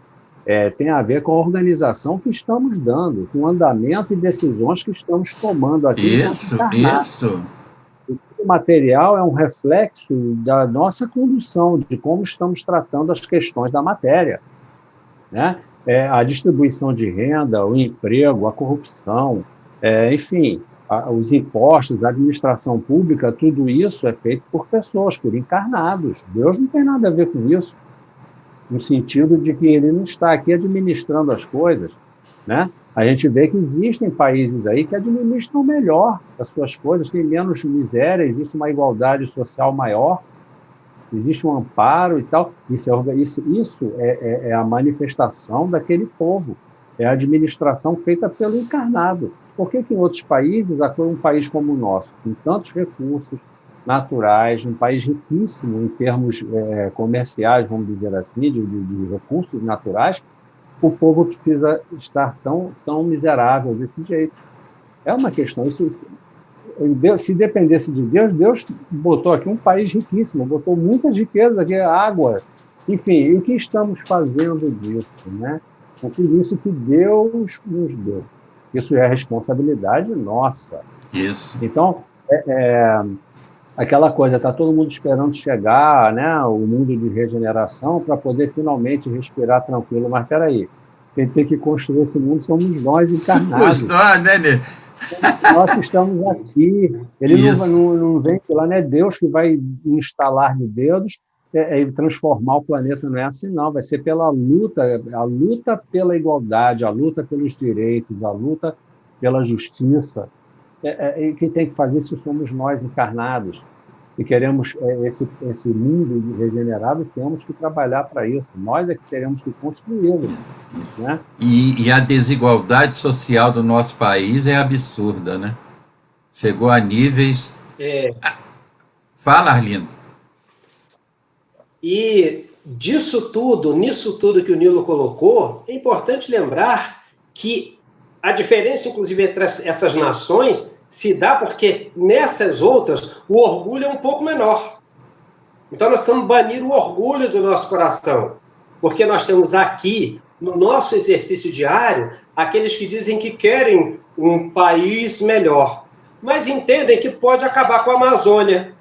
tem a ver com a organização que estamos dando, com o andamento e decisões que estamos tomando aqui. Isso. O material é um reflexo da nossa condução, de como estamos tratando as questões da matéria, né? A distribuição de renda, o emprego, a corrupção, enfim, os impostos, a administração pública, tudo isso é feito por pessoas, por encarnados. Deus não tem nada a ver com isso, no sentido de que ele não está aqui administrando as coisas, né? A gente vê que existem países aí que administram melhor as suas coisas, tem menos miséria, existe uma igualdade social maior, existe um amparo e tal. Isso é a manifestação daquele povo, é a administração feita pelo encarnado. Por que em outros países, um país como o nosso, com tantos recursos naturais, um país riquíssimo em termos comerciais, vamos dizer assim, de recursos naturais, o povo precisa estar tão miserável desse jeito? É uma questão. Se dependesse de Deus, Deus botou aqui um país riquíssimo, botou muitas riquezas, aqui, água, enfim, e o que estamos fazendo disso, né? Com tudo isso que Deus nos deu. Isso é responsabilidade nossa. Isso. Então, aquela coisa, está todo mundo esperando chegar, né, o mundo de regeneração para poder finalmente respirar tranquilo. Mas espera aí, quem tem que construir esse mundo somos nós encarnados. Somos nós, né? Nós que estamos aqui. Ele não vem de lá, não é Deus que vai instalar de dedos e transformar o planeta. Não é assim, não. Vai ser pela luta, a luta pela igualdade, a luta pelos direitos, a luta pela justiça. Quem tem que fazer isso somos nós encarnados. Se queremos esse mundo regenerado, temos que trabalhar para isso. Nós é que teremos que construí-lo. Né? E a desigualdade social do nosso país é absurda, né? Chegou a níveis... Fala, Arlindo. E nisso tudo que o Nilo colocou, é importante lembrar que a diferença, inclusive, entre essas nações se dá porque nessas outras o orgulho é um pouco menor. Então nós precisamos banir o orgulho do nosso coração, porque nós temos aqui, no nosso exercício diário, aqueles que dizem que querem um país melhor, mas entendem que pode acabar com a Amazônia.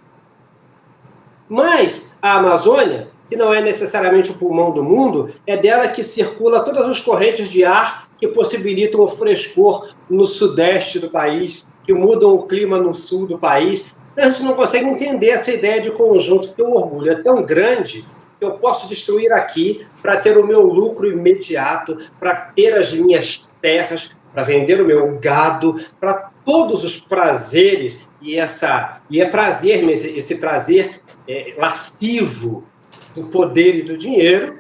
Mas a Amazônia, que não é necessariamente o pulmão do mundo, é dela que circula todas as correntes de ar que possibilitam o frescor no sudeste do país, que mudam o clima no sul do país. A gente não consegue entender essa ideia de conjunto, porque o orgulho é tão grande que eu posso destruir aqui para ter o meu lucro imediato, para ter as minhas terras, para vender o meu gado, para todos os prazeres, e é prazer mesmo, esse prazer lascivo do poder e do dinheiro,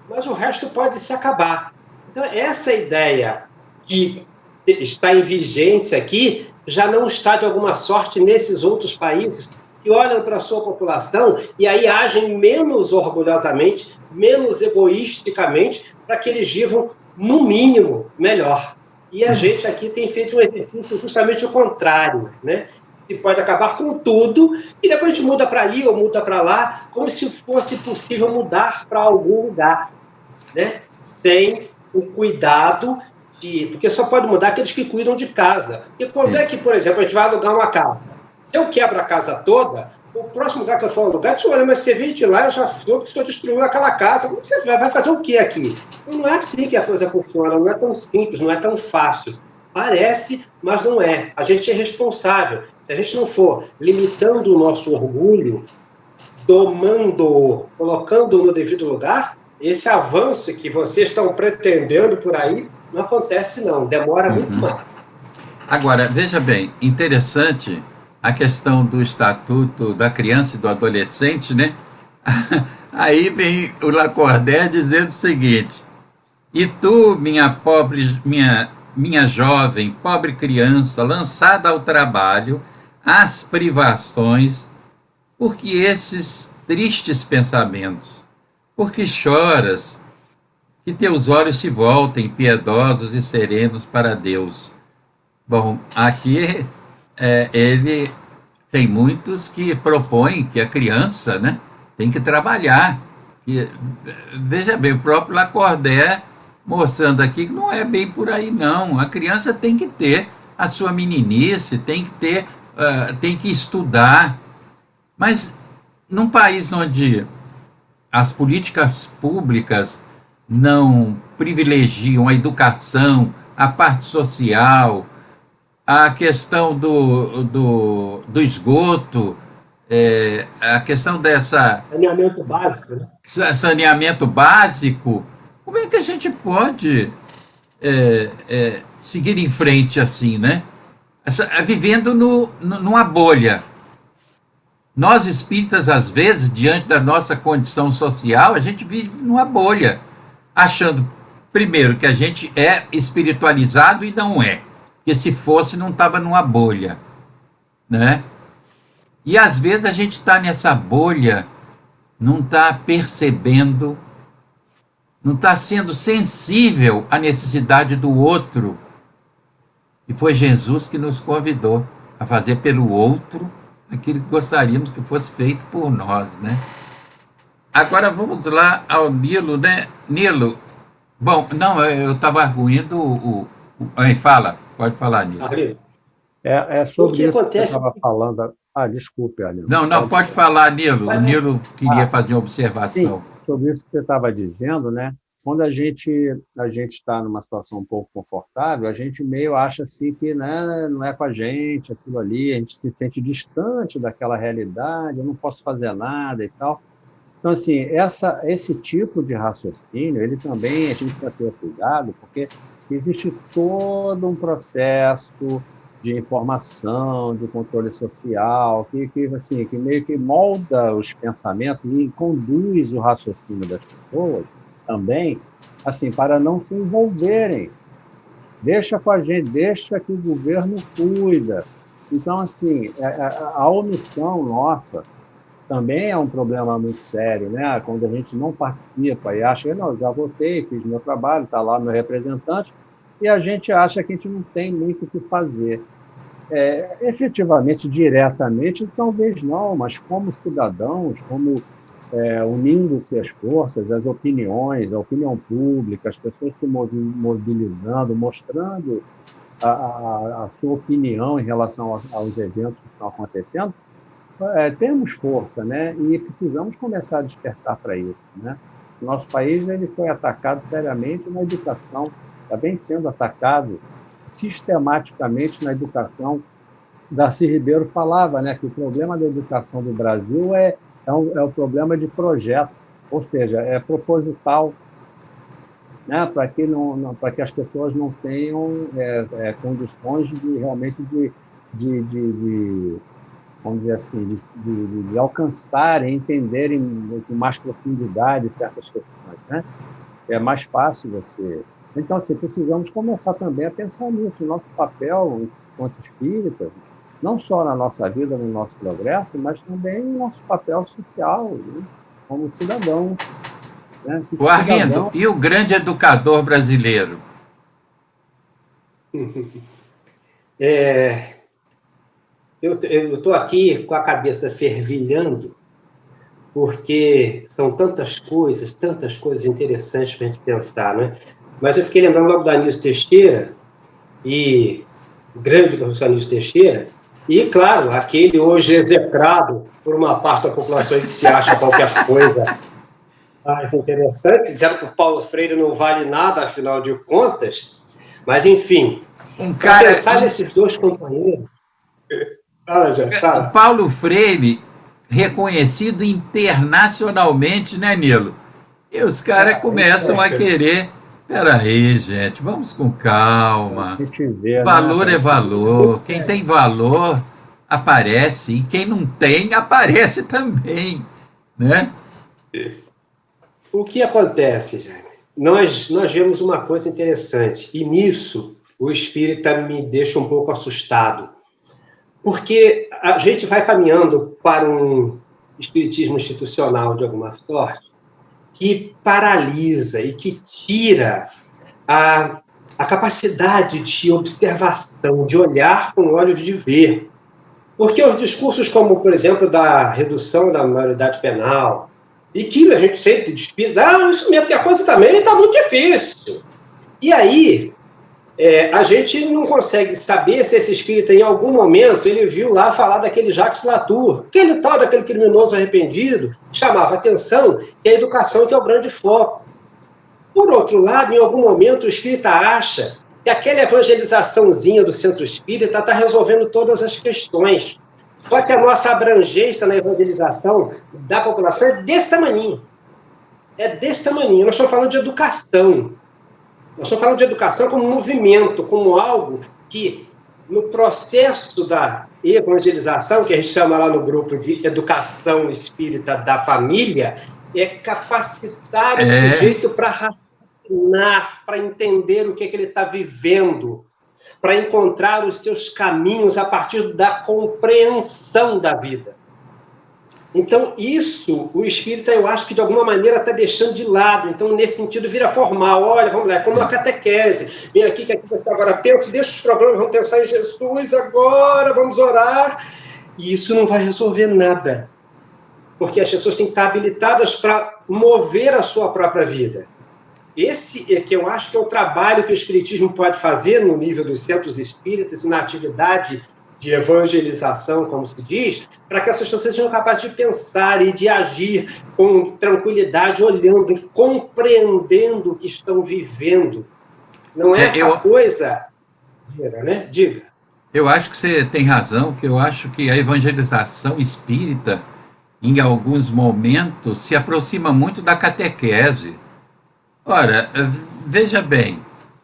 mas o resto pode se acabar. Então, essa ideia que está em vigência aqui já não está, de alguma sorte, nesses outros países que olham para a sua população e aí agem menos orgulhosamente, menos egoisticamente, para que eles vivam, no mínimo, melhor. E a gente aqui tem feito um exercício justamente o contrário, né? Se pode acabar com tudo e depois a gente muda para ali ou muda para lá, como se fosse possível mudar para algum lugar, né? Sem o cuidado porque só pode mudar aqueles que cuidam de casa. E quando é que, por exemplo, a gente vai alugar uma casa? Se eu quebro a casa toda, o próximo lugar que eu for alugar, você olha, mas você veio de lá, eu já soube que você destruiu aquela casa, como você vai fazer o quê aqui? Não é assim que a coisa funciona, não é tão simples, não é tão fácil. Parece, mas não é. A gente é responsável. Se a gente não for limitando o nosso orgulho, domando-o, colocando-o no devido lugar, esse avanço que vocês estão pretendendo por aí não acontece não, demora muito mais. Agora, veja bem, interessante a questão do Estatuto da Criança e do Adolescente, né? Aí vem o Lacordaire dizendo o seguinte: e tu, minha jovem, pobre criança, lançada ao trabalho, às privações, por que esses tristes pensamentos? Por que choras? Que teus olhos se voltem piedosos e serenos para Deus. Bom, aqui ele tem muitos que propõem que a criança, né, tem que trabalhar. Veja bem, o próprio Lacordaire mostrando aqui que não é bem por aí não. A criança tem que ter a sua meninice, tem que estudar. Mas num país onde as políticas públicas não privilegiam a educação, a parte social, a questão do esgoto, a questão dessa... Saneamento básico, né? Saneamento básico, como é que a gente pode seguir em frente assim, né? Vivendo numa bolha. Nós espíritas, às vezes, diante da nossa condição social, a gente vive numa bolha, achando, primeiro, que a gente é espiritualizado e não é. Porque se fosse, não estava numa bolha, né? E às vezes a gente está nessa bolha, não está percebendo, não está sendo sensível à necessidade do outro. E foi Jesus que nos convidou a fazer pelo outro aquilo que gostaríamos que fosse feito por nós, né? Agora vamos lá ao Nilo, né? Nilo, bom, não, eu estava arguindo fala, pode falar, Nilo. É sobre isso que você estava falando. Desculpe, Nilo. Não, pode falar, Nilo. O Nilo queria fazer uma observação. Sim, sobre isso que você estava dizendo, né? Quando a gente está numa situação um pouco confortável, a gente meio acha assim que, né, não é com a gente aquilo ali, a gente se sente distante daquela realidade, eu não posso fazer nada e tal. Então, assim, esse tipo de raciocínio, ele também, a gente precisa ter cuidado, porque existe todo um processo de informação, de controle social, que meio que molda os pensamentos e conduz o raciocínio das pessoas também, assim, para não se envolverem. Deixa com a gente, deixa que o governo cuida. Então, assim, a omissão nossa também é um problema muito sério, né? Quando a gente não participa e acha, não, já votei, fiz meu trabalho, está lá meu representante, e a gente acha que a gente não tem muito o que fazer. Efetivamente, diretamente, talvez não, mas como cidadãos, como unindo-se as forças, as opiniões, a opinião pública, as pessoas se mobilizando, mostrando a sua opinião em relação aos eventos que estão acontecendo, temos força, né? E precisamos começar a despertar para isso, né? O nosso país ele foi atacado seriamente na educação, está bem sendo atacado sistematicamente na educação. Darcy Ribeiro falava, né, que o problema da educação do Brasil é o problema de projeto, ou seja, é proposital, né, para que as pessoas não tenham condições de realmente vamos dizer assim, de alcançarem, entenderem com mais profundidade certas questões, né? É mais fácil você... Então, assim, precisamos começar também a pensar nisso, o nosso papel enquanto espíritas, não só na nossa vida, no nosso progresso, mas também no nosso papel social, né? Como cidadão. Né? O Arlindo, e o grande educador brasileiro? Eu estou aqui com a cabeça fervilhando, porque são tantas coisas interessantes para a gente pensar, né? Mas eu fiquei lembrando logo do Anísio Teixeira, e o grande professor Anísio Teixeira, e, claro, aquele hoje execrado por uma parte da população que se acha qualquer coisa mais interessante, disseram que o Paulo Freire não vale nada, afinal de contas, mas, enfim, para pensar nesses dois companheiros... O Paulo Freire, reconhecido internacionalmente, né, Nilo? E os caras começam a querer... Peraí, gente, vamos com calma. Valor é valor. Quem tem valor aparece, e quem não tem aparece também, né? O que acontece, Jaime? Nós vemos uma coisa interessante, e nisso o espírita me deixa um pouco assustado, porque a gente vai caminhando para um espiritismo institucional de alguma sorte, que paralisa e que tira a capacidade de observação, de olhar com olhos de ver. Porque os discursos como, por exemplo, da redução da maioridade penal, e que a gente sempre despisa, isso mesmo, porque a coisa também está muito difícil. E aí, a gente não consegue saber se esse espírita, em algum momento, ele viu lá falar daquele Jacques Latour, aquele tal daquele criminoso arrependido, chamava atenção, que a educação que é o grande foco. Por outro lado, em algum momento, o espírita acha que aquela evangelizaçãozinha do centro espírita está resolvendo todas as questões. Só que a nossa abrangência na evangelização da população é desse tamaninho. É desse tamaninho. Nós estamos falando de educação. Nós estamos falando de educação como movimento, como algo que, no processo da evangelização, que a gente chama lá no grupo de educação espírita da família, é capacitar o sujeito para raciocinar, para entender o que ele está vivendo, para encontrar os seus caminhos a partir da compreensão da vida. Então, isso, o espírita, eu acho que de alguma maneira está deixando de lado. Então, nesse sentido, vira formal. Olha, vamos lá, é como uma catequese. Vem aqui, que aqui você agora pensa, deixa os problemas, vamos pensar em Jesus agora, vamos orar. E isso não vai resolver nada. Porque as pessoas têm que estar habilitadas para mover a sua própria vida. Esse é que eu acho que é o trabalho que o espiritismo pode fazer no nível dos centros espíritas e na atividade de evangelização, como se diz, para que essas pessoas sejam capazes de pensar e de agir com tranquilidade, olhando e compreendendo o que estão vivendo. Não é essa coisa... né? Diga. Eu acho que você tem razão, que eu acho que a evangelização espírita, em alguns momentos, se aproxima muito da catequese. Ora, veja bem,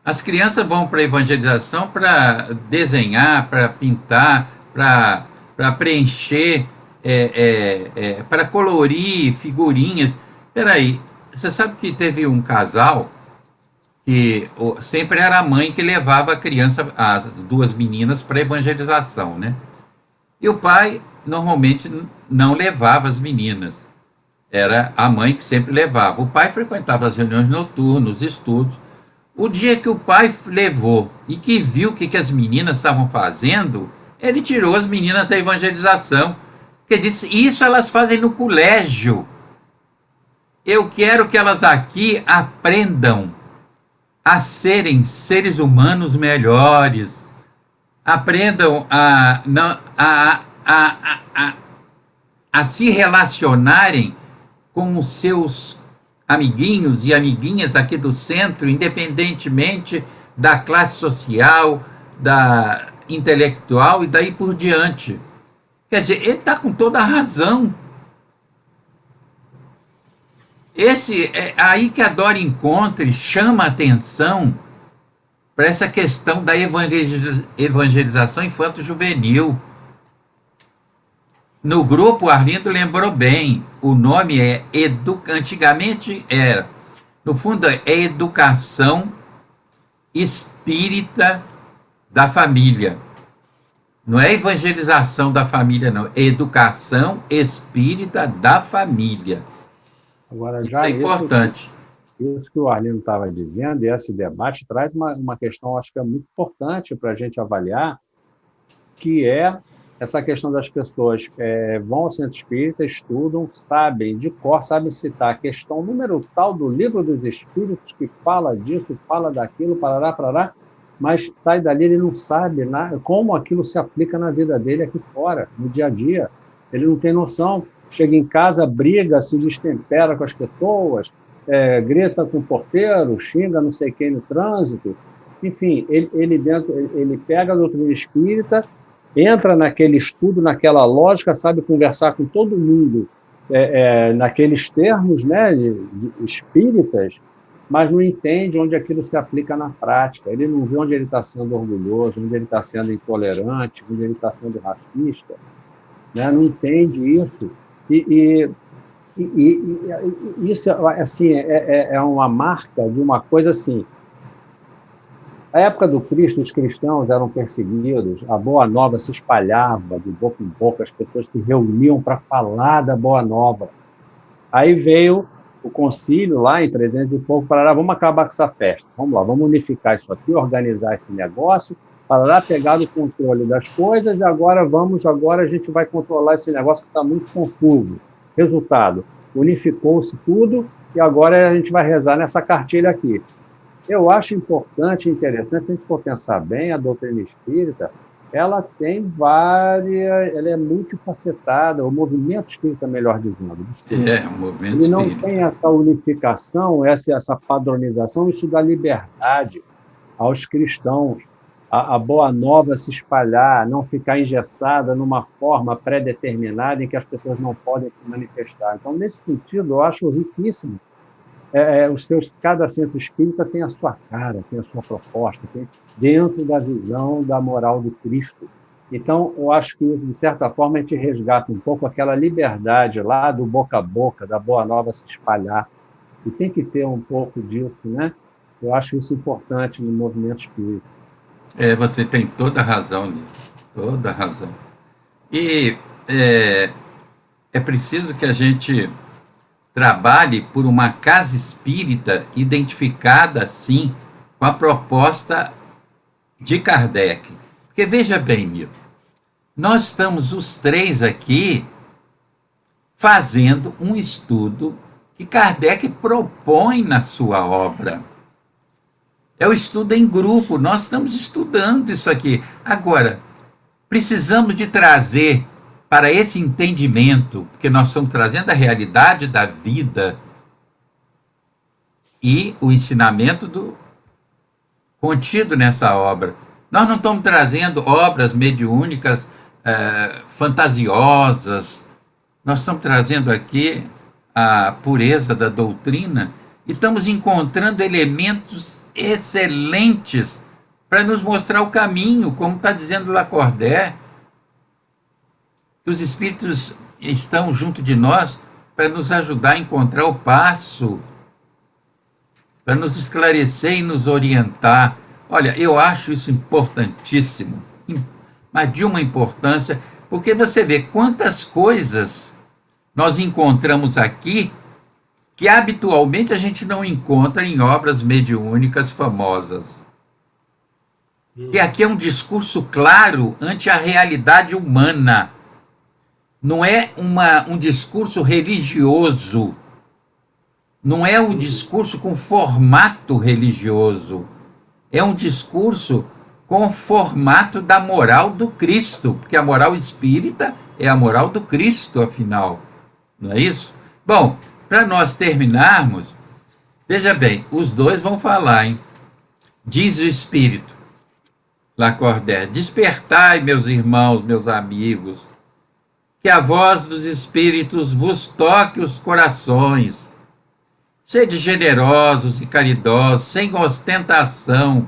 as crianças vão para a evangelização para desenhar, para pintar, para preencher, para colorir figurinhas. Espera aí, você sabe que teve um casal que sempre era a mãe que levava a criança, as duas meninas, para a evangelização, né? E o pai normalmente não levava as meninas. Era a mãe que sempre levava. O pai frequentava as reuniões noturnas, os estudos. O dia que o pai levou e que viu o que as meninas estavam fazendo, ele tirou as meninas da evangelização. Porque disse, isso elas fazem no colégio. Eu quero que elas aqui aprendam a serem seres humanos melhores. Aprendam a se relacionarem com os seus amiguinhos e amiguinhas aqui do centro, independentemente da classe social, da intelectual e daí por diante. Quer dizer, ele está com toda a razão. É aí que a Dora Encontre chama a atenção para essa questão da evangelização infanto-juvenil. No grupo, o Arlindo lembrou bem, o nome antigamente era, no fundo, é Educação Espírita da Família. Não é evangelização da família, não, é Educação Espírita da Família. Agora, Isso já é importante. Isso que o Arlindo estava dizendo, e esse debate traz uma questão, acho que é muito importante para a gente avaliar, que é essa questão das pessoas vão ao centro espírita, estudam, sabem de cor, sabem citar a questão número tal do livro dos espíritos que fala disso, fala daquilo, parará, mas sai dali, ele não sabe como aquilo se aplica na vida dele aqui fora, no dia a dia. Ele não tem noção. Chega em casa, briga, se destempera com as pessoas, grita com o porteiro, xinga não sei quem no trânsito. Enfim, ele pega a doutrina espírita, entra naquele estudo, naquela lógica, sabe conversar com todo mundo naqueles termos, né, de espíritas, mas não entende onde aquilo se aplica na prática. Ele não vê onde ele está sendo orgulhoso, onde ele está sendo intolerante, onde ele está sendo racista, né? Não entende isso. E isso assim, é uma marca de uma coisa assim. Na época do Cristo, os cristãos eram perseguidos, a Boa Nova se espalhava de boca em boca, as pessoas se reuniam para falar da Boa Nova. Aí veio o concílio lá em 300 e pouco, vamos acabar com essa festa, vamos lá, vamos unificar isso aqui, organizar esse negócio, pegar o controle das coisas, e agora a gente vai controlar esse negócio que está muito confuso. Resultado, unificou-se tudo, e agora a gente vai rezar nessa cartilha aqui. Eu acho importante e interessante, se a gente for pensar bem, a doutrina espírita, ela tem ela é multifacetada, o movimento espírita, melhor dizendo. O movimento ele não espírita. tem essa unificação, essa padronização, isso dá liberdade aos cristãos, a Boa Nova se espalhar, não ficar engessada numa forma pré-determinada em que as pessoas não podem se manifestar. Então, nesse sentido, eu acho riquíssimo. Cada centro espírita tem a sua cara, tem a sua proposta, tem dentro da visão da moral do Cristo. Então, eu acho que isso, de certa forma, a gente resgata um pouco aquela liberdade lá do boca a boca, da Boa Nova se espalhar. E tem que ter um pouco disso, né? Eu acho isso importante no movimento espírita. Você tem toda a razão nisso, toda a razão. E é preciso que a gente trabalhe por uma casa espírita identificada, sim, com a proposta de Kardec. Porque veja bem, Milton, nós estamos os três aqui fazendo um estudo que Kardec propõe na sua obra. É o estudo em grupo, nós estamos estudando isso aqui. Agora, precisamos de trazer para esse entendimento, porque nós estamos trazendo a realidade da vida e o ensinamento contido nessa obra. Nós não estamos trazendo obras mediúnicas fantasiosas, nós estamos trazendo aqui a pureza da doutrina e estamos encontrando elementos excelentes para nos mostrar o caminho, como está dizendo Lacordaire, que os espíritos estão junto de nós para nos ajudar a encontrar o passo, para nos esclarecer e nos orientar. Olha, eu acho isso importantíssimo, mas de uma importância Porque você vê quantas coisas nós encontramos aqui que habitualmente a gente não encontra em obras mediúnicas famosas. E aqui é um discurso claro ante a realidade humana. Não é um discurso religioso. Não é um discurso com formato religioso. É um discurso com o formato da moral do Cristo, porque a moral espírita é a moral do Cristo, afinal. Não é isso? Bom, para nós terminarmos, veja bem, os dois vão falar, hein? Diz o Espírito, Lacordaire: despertai, meus irmãos, meus amigos, que a voz dos Espíritos vos toque os corações. Sede generosos e caridosos, sem ostentação.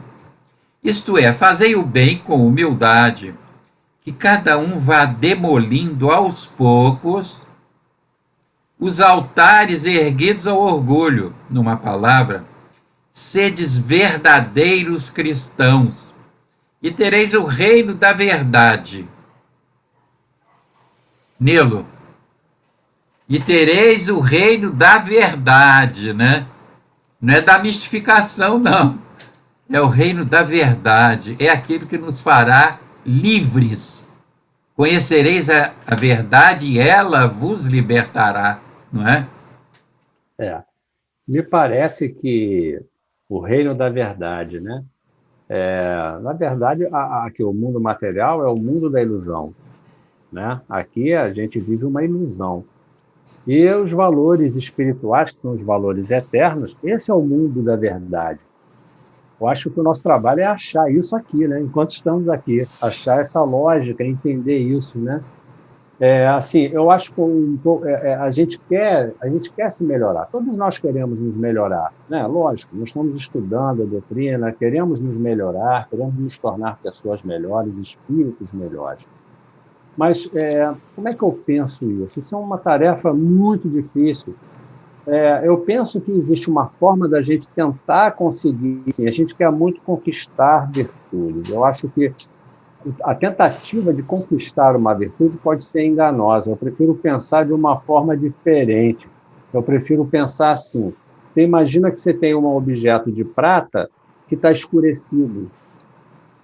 Isto é, fazei o bem com humildade, que cada um vá demolindo aos poucos os altares erguidos ao orgulho. Numa palavra, sedes verdadeiros cristãos, e tereis o reino da verdade. Nilo, e tereis o reino da verdade, né? Não é da mistificação, não. É o reino da verdade. É aquilo que nos fará livres. Conhecereis a verdade e ela vos libertará, não é? Me parece que o reino da verdade, né? Na verdade, aqui o mundo material é o mundo da ilusão, né? Aqui a gente vive uma ilusão. E os valores espirituais, que são os valores eternos, esse é o mundo da verdade. Eu acho que o nosso trabalho é achar isso aqui, né? Enquanto estamos aqui, achar essa lógica, entender isso, né? Assim, eu acho que a gente quer se melhorar. Todos nós queremos nos melhorar, né? Lógico, nós estamos estudando a doutrina, queremos nos melhorar, queremos nos tornar pessoas melhores, espíritos melhores. Mas como é que eu penso isso? Isso é uma tarefa muito difícil. Eu penso que existe uma forma da gente tentar conseguir. Assim, a gente quer muito conquistar virtudes. Eu acho que a tentativa de conquistar uma virtude pode ser enganosa. Eu prefiro pensar de uma forma diferente. Eu prefiro pensar assim. Você imagina que você tem um objeto de prata que está escurecido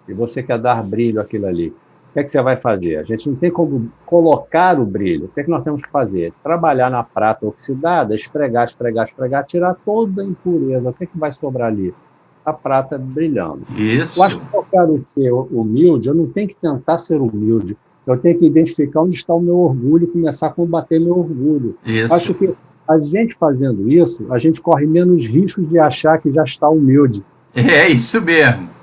e você quer dar brilho àquilo ali. O que é que você vai fazer? A gente não tem como colocar o brilho. O que é que nós temos que fazer? Trabalhar na prata oxidada, esfregar, tirar toda a impureza. O que é que vai sobrar ali? A prata brilhando. Isso. Eu acho que se eu quero ser humilde, eu não tenho que tentar ser humilde. Eu tenho que identificar onde está o meu orgulho e começar a combater meu orgulho. Isso. Acho que a gente fazendo isso, a gente corre menos riscos de achar que já está humilde. É isso mesmo.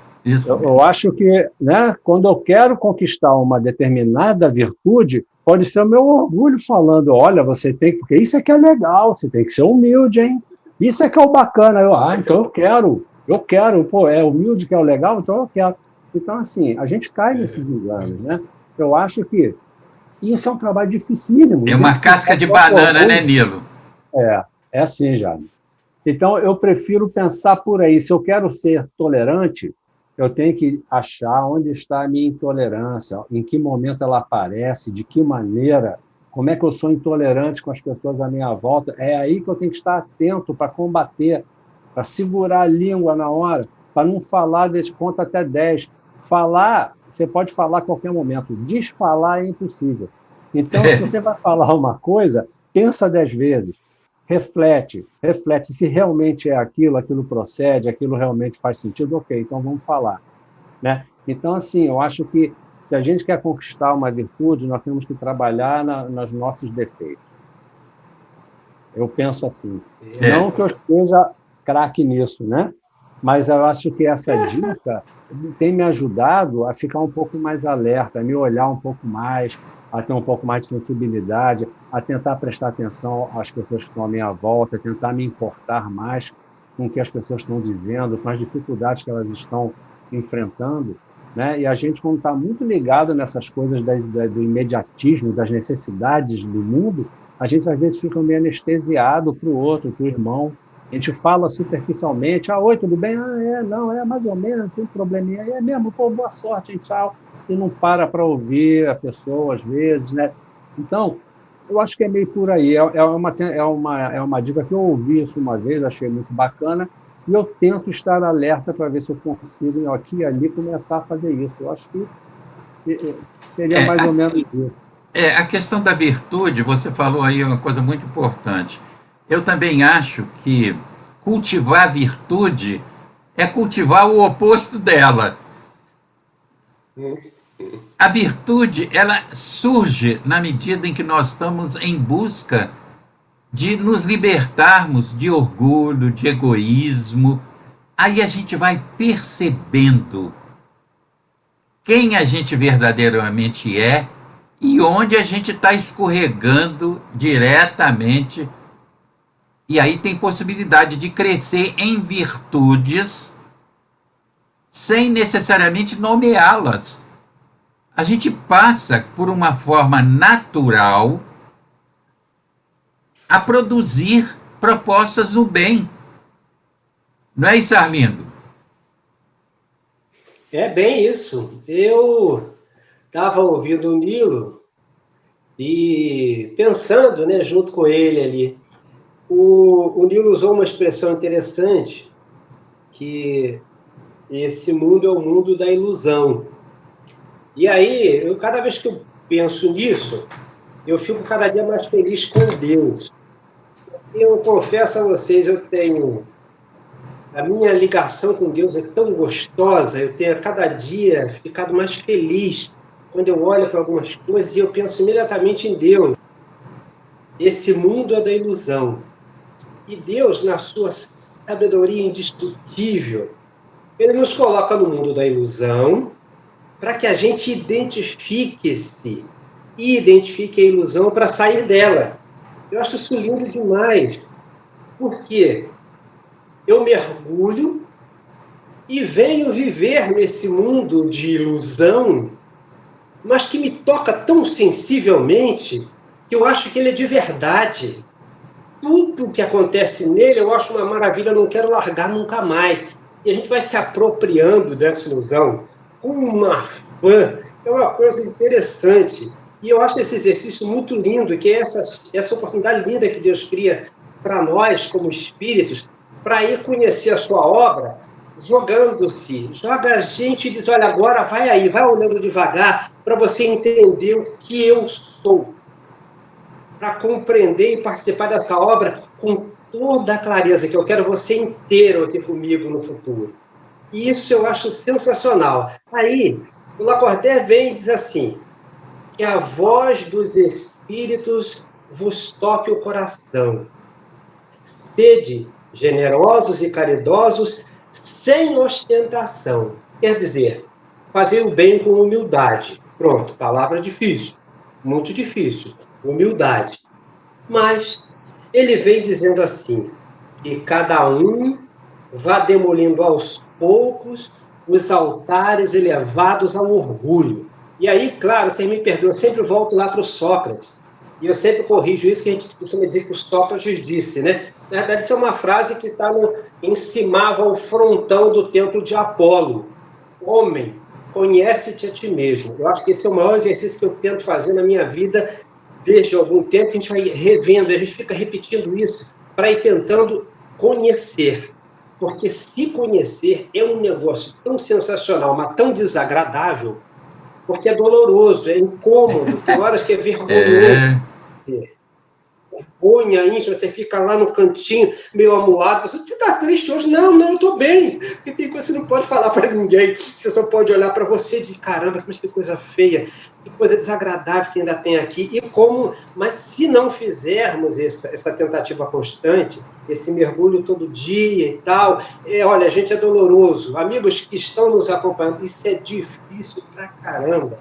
Eu acho que, né, quando eu quero conquistar uma determinada virtude, pode ser o meu orgulho falando, olha, você tem que... Porque isso é que é legal, você tem que ser humilde, hein? Isso é que é o bacana. Então eu quero, pô, é humilde que é o legal, então eu quero. Então, assim, a gente cai nesses enganos, né? Eu acho que isso é um trabalho dificílimo. É uma casca de banana, né, Nilo? É assim, Jaime. Então, eu prefiro pensar por aí. Se eu quero ser tolerante, eu tenho que achar onde está a minha intolerância, em que momento ela aparece, de que maneira, como é que eu sou intolerante com as pessoas à minha volta. É aí que eu tenho que estar atento para combater, para segurar a língua na hora, para não falar desse ponto até 10. Falar, você pode falar a qualquer momento. Desfalar é impossível. Então, se você vai falar uma coisa, pensa 10 vezes. Reflete se realmente é aquilo procede, aquilo realmente faz sentido, ok, então vamos falar, né? Então, assim, eu acho que se a gente quer conquistar uma virtude, nós temos que trabalhar nos nossos defeitos. Eu penso assim. Não que eu esteja craque nisso, né? Mas eu acho que essa dica tem me ajudado a ficar um pouco mais alerta, a me olhar um pouco mais, a ter um pouco mais de sensibilidade, a tentar prestar atenção às pessoas que estão à minha volta, a tentar me importar mais com o que as pessoas estão dizendo, com as dificuldades que elas estão enfrentando, né? E a gente, quando está muito ligado nessas coisas do imediatismo, das necessidades do mundo, a gente às vezes fica meio anestesiado para o outro, para o irmão. A gente fala superficialmente, oi, tudo bem? Não, mais ou menos, tem um probleminha, é mesmo, pô, boa sorte, hein, tchau. e não para ouvir a pessoa, às vezes, né? Então, eu acho que é meio por aí. É uma dica que eu ouvi isso uma vez, achei muito bacana, e eu tento estar alerta para ver se eu consigo, aqui e ali, começar a fazer isso. Eu acho que seria É, mais ou menos isso. a questão da virtude, você falou aí uma coisa muito importante. Eu também acho que cultivar a virtude é cultivar o oposto dela. A virtude, ela surge na medida em que nós estamos em busca de nos libertarmos de orgulho, de egoísmo. Aí a gente vai percebendo quem a gente verdadeiramente é e onde a gente está escorregando diretamente. E aí tem possibilidade de crescer em virtudes sem necessariamente nomeá-las. A gente passa por uma forma natural a produzir propostas do bem. Não é isso, Arlindo? É bem isso. Eu estava ouvindo o Nilo e pensando, né, junto com ele ali. O Nilo usou uma expressão interessante, que esse mundo é o mundo da ilusão. E aí, cada vez que eu penso nisso, eu fico cada dia mais feliz com Deus. Eu confesso a vocês, a minha ligação com Deus é tão gostosa, eu tenho a cada dia ficado mais feliz quando eu olho para algumas coisas e eu penso imediatamente em Deus. Esse mundo é da ilusão. E Deus, na sua sabedoria indiscutível, ele nos coloca no mundo da ilusão para que a gente identifique-se e identifique a ilusão para sair dela. Eu acho isso lindo demais. Por quê? Eu mergulho e venho viver nesse mundo de ilusão, mas que me toca tão sensivelmente que eu acho que ele é de verdade. Tudo que acontece nele eu acho uma maravilha, eu não quero largar nunca mais. E a gente vai se apropriando dessa ilusão com uma fã. É uma coisa interessante. E eu acho esse exercício muito lindo, que é essa oportunidade linda que Deus cria para nós, como espíritos, para ir conhecer a sua obra, jogando-se. Joga a gente e diz, olha, agora vai aí, vai olhando devagar, para você entender o que eu sou. Para compreender e participar dessa obra com toda a clareza, que eu quero você inteiro aqui comigo no futuro. E isso eu acho sensacional. Aí, o Lacordaire vem e diz assim, que a voz dos espíritos vos toque o coração. Sede generosos e caridosos, sem ostentação. Quer dizer, fazer o bem com humildade. Pronto, palavra difícil, muito difícil. Humildade. Mas ele vem dizendo assim, que cada um vá demolindo aos poucos os altares elevados ao orgulho. E aí, claro, vocês me perdoam, eu sempre volto lá para o Sócrates. E eu sempre corrijo isso que a gente costuma dizer que o Sócrates disse, né? Na verdade, isso é uma frase que está encimava o frontão do templo de Apolo. Homem, conhece-te a ti mesmo. Eu acho que esse é o maior exercício que eu tento fazer na minha vida desde algum tempo, que a gente vai revendo, a gente fica repetindo isso para ir tentando conhecer. Porque se conhecer é um negócio tão sensacional, mas tão desagradável, porque é doloroso, é incômodo, tem horas que é vergonhoso. Vergonha íntima, você fica lá no cantinho, meio amuado, você está triste hoje? Não, eu estou bem, porque tem coisa que você não pode falar para ninguém, você só pode olhar para você e dizer, caramba, mas que coisa feia, que coisa desagradável que ainda tem aqui, mas se não fizermos essa tentativa constante, esse mergulho todo dia e tal, olha, a gente é doloroso, amigos que estão nos acompanhando, isso é difícil pra caramba.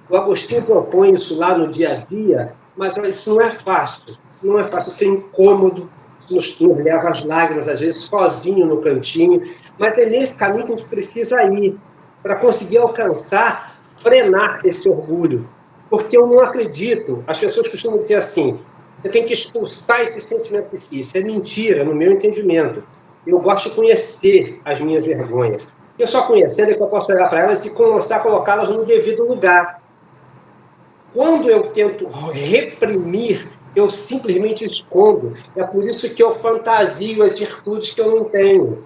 O Agostinho propõe isso lá no dia a dia, mas isso não é fácil, isso é incômodo, isso nos leva às lágrimas, às vezes sozinho no cantinho, mas é nesse caminho que a gente precisa ir, para conseguir alcançar, frenar esse orgulho, porque eu não acredito, as pessoas costumam dizer assim, você tem que expulsar esse sentimento de si, isso é mentira, no meu entendimento, eu gosto de conhecer as minhas vergonhas, Eu só conhecendo é que eu posso olhar para elas e começar a colocá-las no devido lugar. Quando eu tento reprimir, eu simplesmente escondo. É por isso que eu fantasio as virtudes que eu não tenho.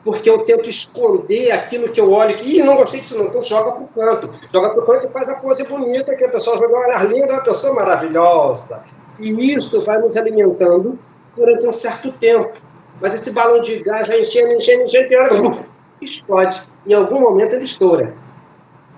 Porque eu tento esconder aquilo que eu olho. Ih, não gostei disso não, então joga para o canto. Joga para o canto e faz a pose bonita, que a pessoa joga um olhar lindo, é uma pessoa maravilhosa. E isso vai nos alimentando durante um certo tempo. Mas esse balão de gás vai enchendo, e hora explode. Em algum momento ele estoura.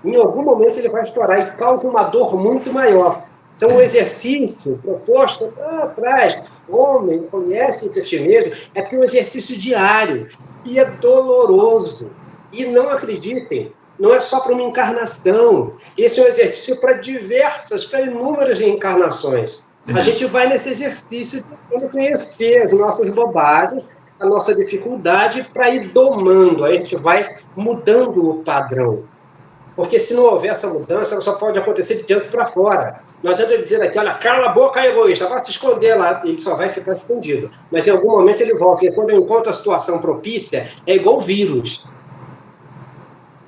Em algum momento ele vai estourar e causa uma dor muito maior. Então, o exercício proposto lá atrás, homem, conhece-te a ti mesmo, é porque é um exercício diário e é doloroso. E não acreditem, não é só para uma encarnação. Esse é um exercício para inúmeras encarnações. A gente vai nesse exercício tentando conhecer as nossas bobagens, a nossa dificuldade, para ir domando. Aí a gente vai mudando o padrão. Porque se não houver essa mudança, ela só pode acontecer de dentro para fora. Não adianta dizer aqui, olha, cala a boca, egoísta, vai se esconder lá, ele só vai ficar escondido. Mas em algum momento ele volta, e quando eu encontro a situação propícia, é igual vírus.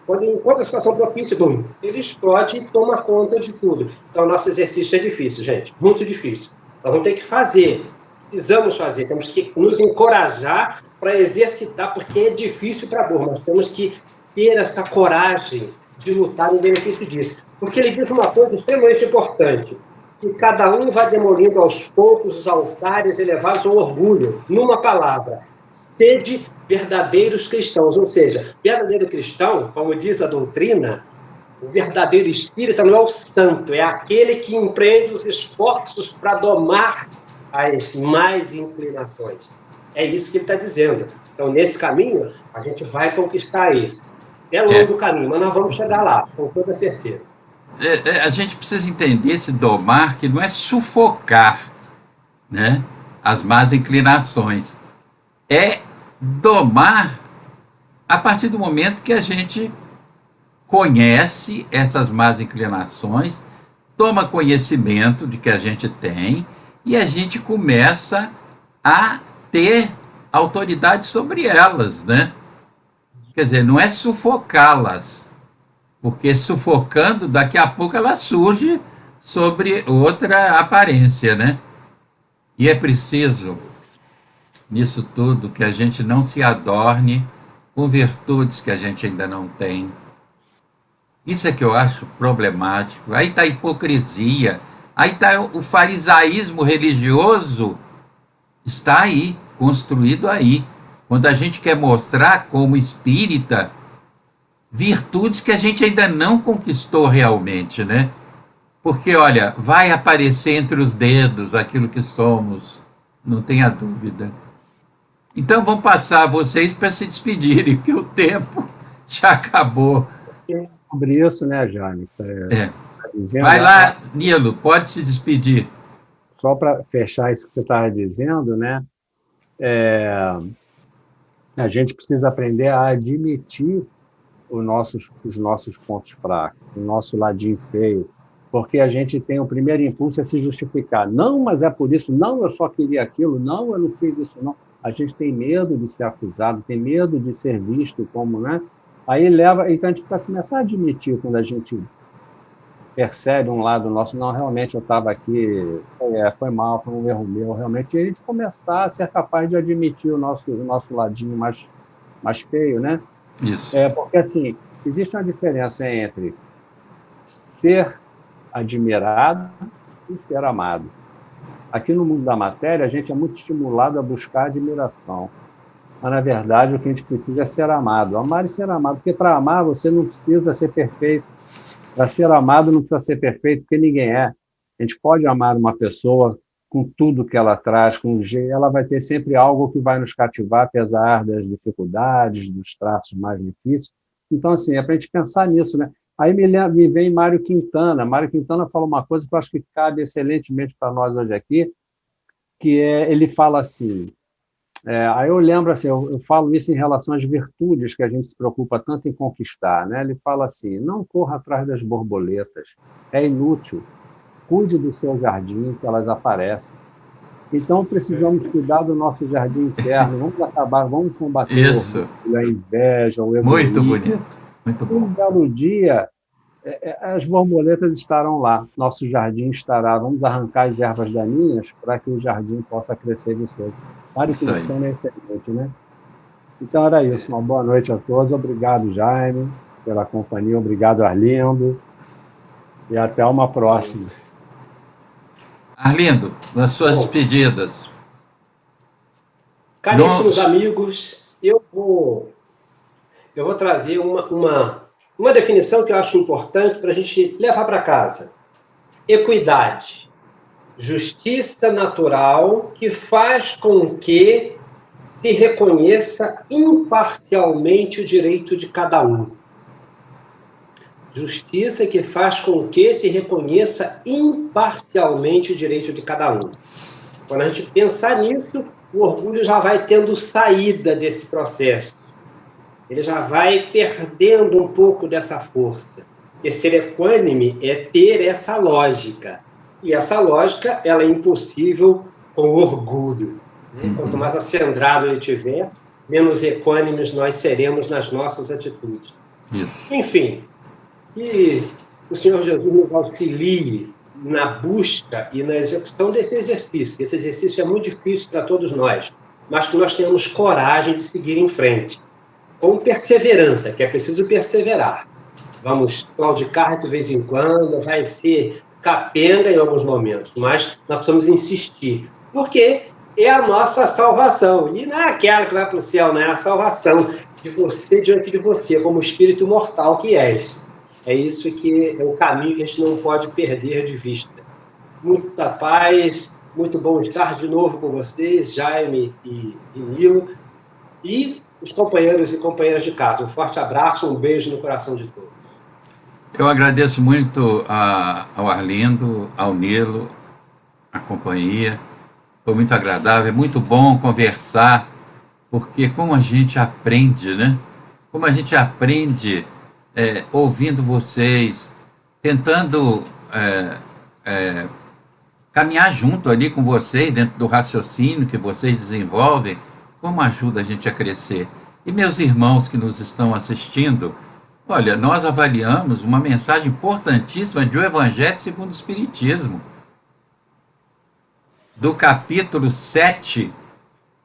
Quando eu encontro a situação propícia, bum, ele explode e toma conta de tudo. Então, nosso exercício é difícil, gente, muito difícil. Nós vamos ter que fazer, precisamos fazer, temos que nos encorajar para exercitar, porque é difícil para a burra, nós temos que ter essa coragem de lutar em benefício disso. Porque ele diz uma coisa extremamente importante, que cada um vai demolindo aos poucos os altares elevados ao orgulho, numa palavra, sede verdadeiros cristãos. Ou seja, verdadeiro cristão, como diz a doutrina, o verdadeiro espírita não é o santo, é aquele que empreende os esforços para domar as más inclinações. É isso que ele está dizendo. Então, nesse caminho, a gente vai conquistar isso. É longo o caminho, mas nós vamos chegar lá, com toda certeza. A gente precisa entender esse domar, que não é sufocar, né, as más inclinações. É domar a partir do momento que a gente conhece essas más inclinações, toma conhecimento de que a gente tem e a gente começa a ter autoridade sobre elas, né? Quer dizer, não é sufocá-las, porque sufocando, daqui a pouco ela surge sobre outra aparência, né? E é preciso, nisso tudo, que a gente não se adorne com virtudes que a gente ainda não tem. Isso é que eu acho problemático. Aí está a hipocrisia, aí está o farisaísmo religioso, está aí, construído aí. Quando a gente quer mostrar como espírita virtudes que a gente ainda não conquistou realmente, né? Porque, olha, vai aparecer entre os dedos aquilo que somos, não tenha dúvida. Então, vamos passar a vocês para se despedirem, porque o tempo já acabou. Sobre isso, né, Jaime? Vai lá, Nilo, pode se despedir. Só para fechar isso que você estava dizendo, né? A gente precisa aprender a admitir os nossos pontos fracos, o nosso ladinho feio, porque a gente tem o primeiro impulso é se justificar. Não, mas é por isso. Não, eu só queria aquilo. Não, eu não fiz isso, não. A gente tem medo de ser acusado, tem medo de ser visto como, né? Aí leva... Então, a gente precisa começar a admitir quando a gente percebe um lado nosso, não, realmente eu estava aqui, foi mal, foi um erro meu, realmente, e a gente começar a ser capaz de admitir o nosso ladinho mais feio, né? Isso. Porque, assim, existe uma diferença entre ser admirado e ser amado. Aqui no mundo da matéria, a gente é muito estimulado a buscar admiração. Mas, na verdade, o que a gente precisa é ser amado. Amar e ser amado. Porque para amar, você não precisa ser perfeito. Para ser amado, não precisa ser perfeito, porque ninguém é. A gente pode amar uma pessoa com tudo que ela traz, com o jeito, ela vai ter sempre algo que vai nos cativar, apesar das dificuldades, dos traços mais difíceis. Então, assim, é para a gente pensar nisso, né? Aí me vem Mário Quintana. Mário Quintana fala uma coisa que eu acho que cabe excelentemente para nós hoje aqui, que ele fala assim, aí eu lembro assim, eu falo isso em relação às virtudes que a gente se preocupa tanto em conquistar, né? Ele fala assim, não corra atrás das borboletas, é inútil, cuide do seu jardim que elas aparecem. Então, precisamos cuidar do nosso jardim interno. Vamos combater Isso. a inveja, o Muito egoísmo. bonito. Muito bom. Um belo dia, as borboletas estarão lá, nosso jardim estará. Vamos arrancar as ervas daninhas para que o jardim possa crescer de todo. Claro que Isso não aí. são excelente, né? Então era isso. Uma boa noite a todos. Obrigado, Jaime, pela companhia. Obrigado, Arlindo. E até uma próxima. Arlindo, nas suas despedidas. Caríssimos amigos, eu vou trazer uma definição que eu acho importante para a gente levar para casa. Equidade. Justiça natural que faz com que se reconheça imparcialmente o direito de cada um. Justiça que faz com que se reconheça imparcialmente o direito de cada um. Quando a gente pensar nisso, o orgulho já vai tendo saída desse processo. Ele já vai perdendo um pouco dessa força. E ser equânime é ter essa lógica. E essa lógica, ela é impossível com orgulho. Quanto mais acendrado ele tiver, menos equânimes nós seremos nas nossas atitudes. Isso. Enfim, que o Senhor Jesus nos auxilie na busca e na execução desse exercício. Esse exercício é muito difícil para todos nós, mas que nós tenhamos coragem de seguir em frente, com perseverança, que é preciso perseverar. Vamos claudicar de vez em quando, vai ser capenga em alguns momentos, mas nós precisamos insistir, porque é a nossa salvação. E não é aquela que vai para o céu, não é a salvação de você diante de você, como espírito mortal que és. É isso que é o caminho que a gente não pode perder de vista. Muita paz, muito bom estar de novo com vocês, Jaime e Nilo, e os companheiros e companheiras de casa. Um forte abraço, um beijo no coração de todos. Eu agradeço muito ao Arlindo, ao Nilo, a companhia. Foi muito agradável, é muito bom conversar, porque como a gente aprende, né? Como a gente aprende ouvindo vocês, tentando caminhar junto ali com vocês, dentro do raciocínio que vocês desenvolvem, como ajuda a gente a crescer. E meus irmãos que nos estão assistindo, olha, nós avaliamos uma mensagem importantíssima de O Evangelho segundo o Espiritismo, do capítulo 7,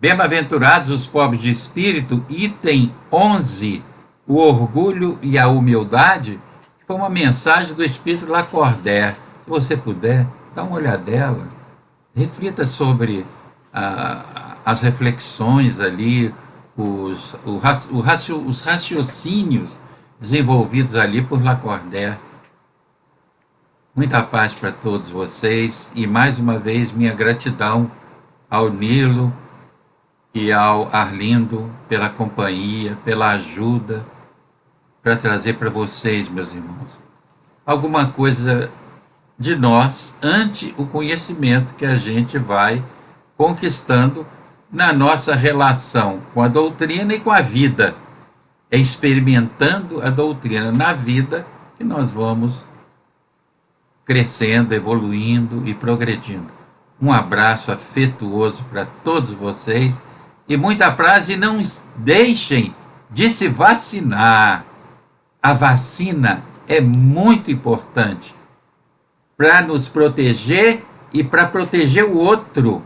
Bem-aventurados os pobres de espírito, item 11, o orgulho e a humildade, que foi uma mensagem do Espírito Lacordaire. Se você puder, dá uma olhadela, reflita sobre as reflexões ali, os raciocínios desenvolvidos ali por Lacordaire. Muita paz para todos vocês e mais uma vez minha gratidão ao Nilo e ao Arlindo pela companhia, pela ajuda para trazer para vocês, meus irmãos, alguma coisa de nós ante o conhecimento que a gente vai conquistando na nossa relação com a doutrina e com a vida. É experimentando a doutrina na vida que nós vamos crescendo, evoluindo e progredindo. Um abraço afetuoso para todos vocês e muita paz, e não deixem de se vacinar. A vacina é muito importante para nos proteger e para proteger o outro.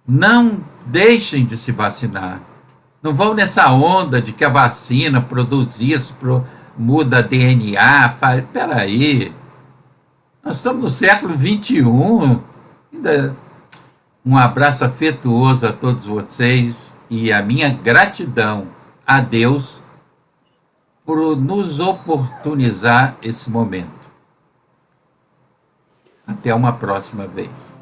Não deixem de se vacinar. Não vão nessa onda de que a vacina produz isso, muda DNA. Espera aí. Nós estamos no século XXI. Um abraço afetuoso a todos vocês e a minha gratidão a Deus por nos oportunizar esse momento. Até uma próxima vez.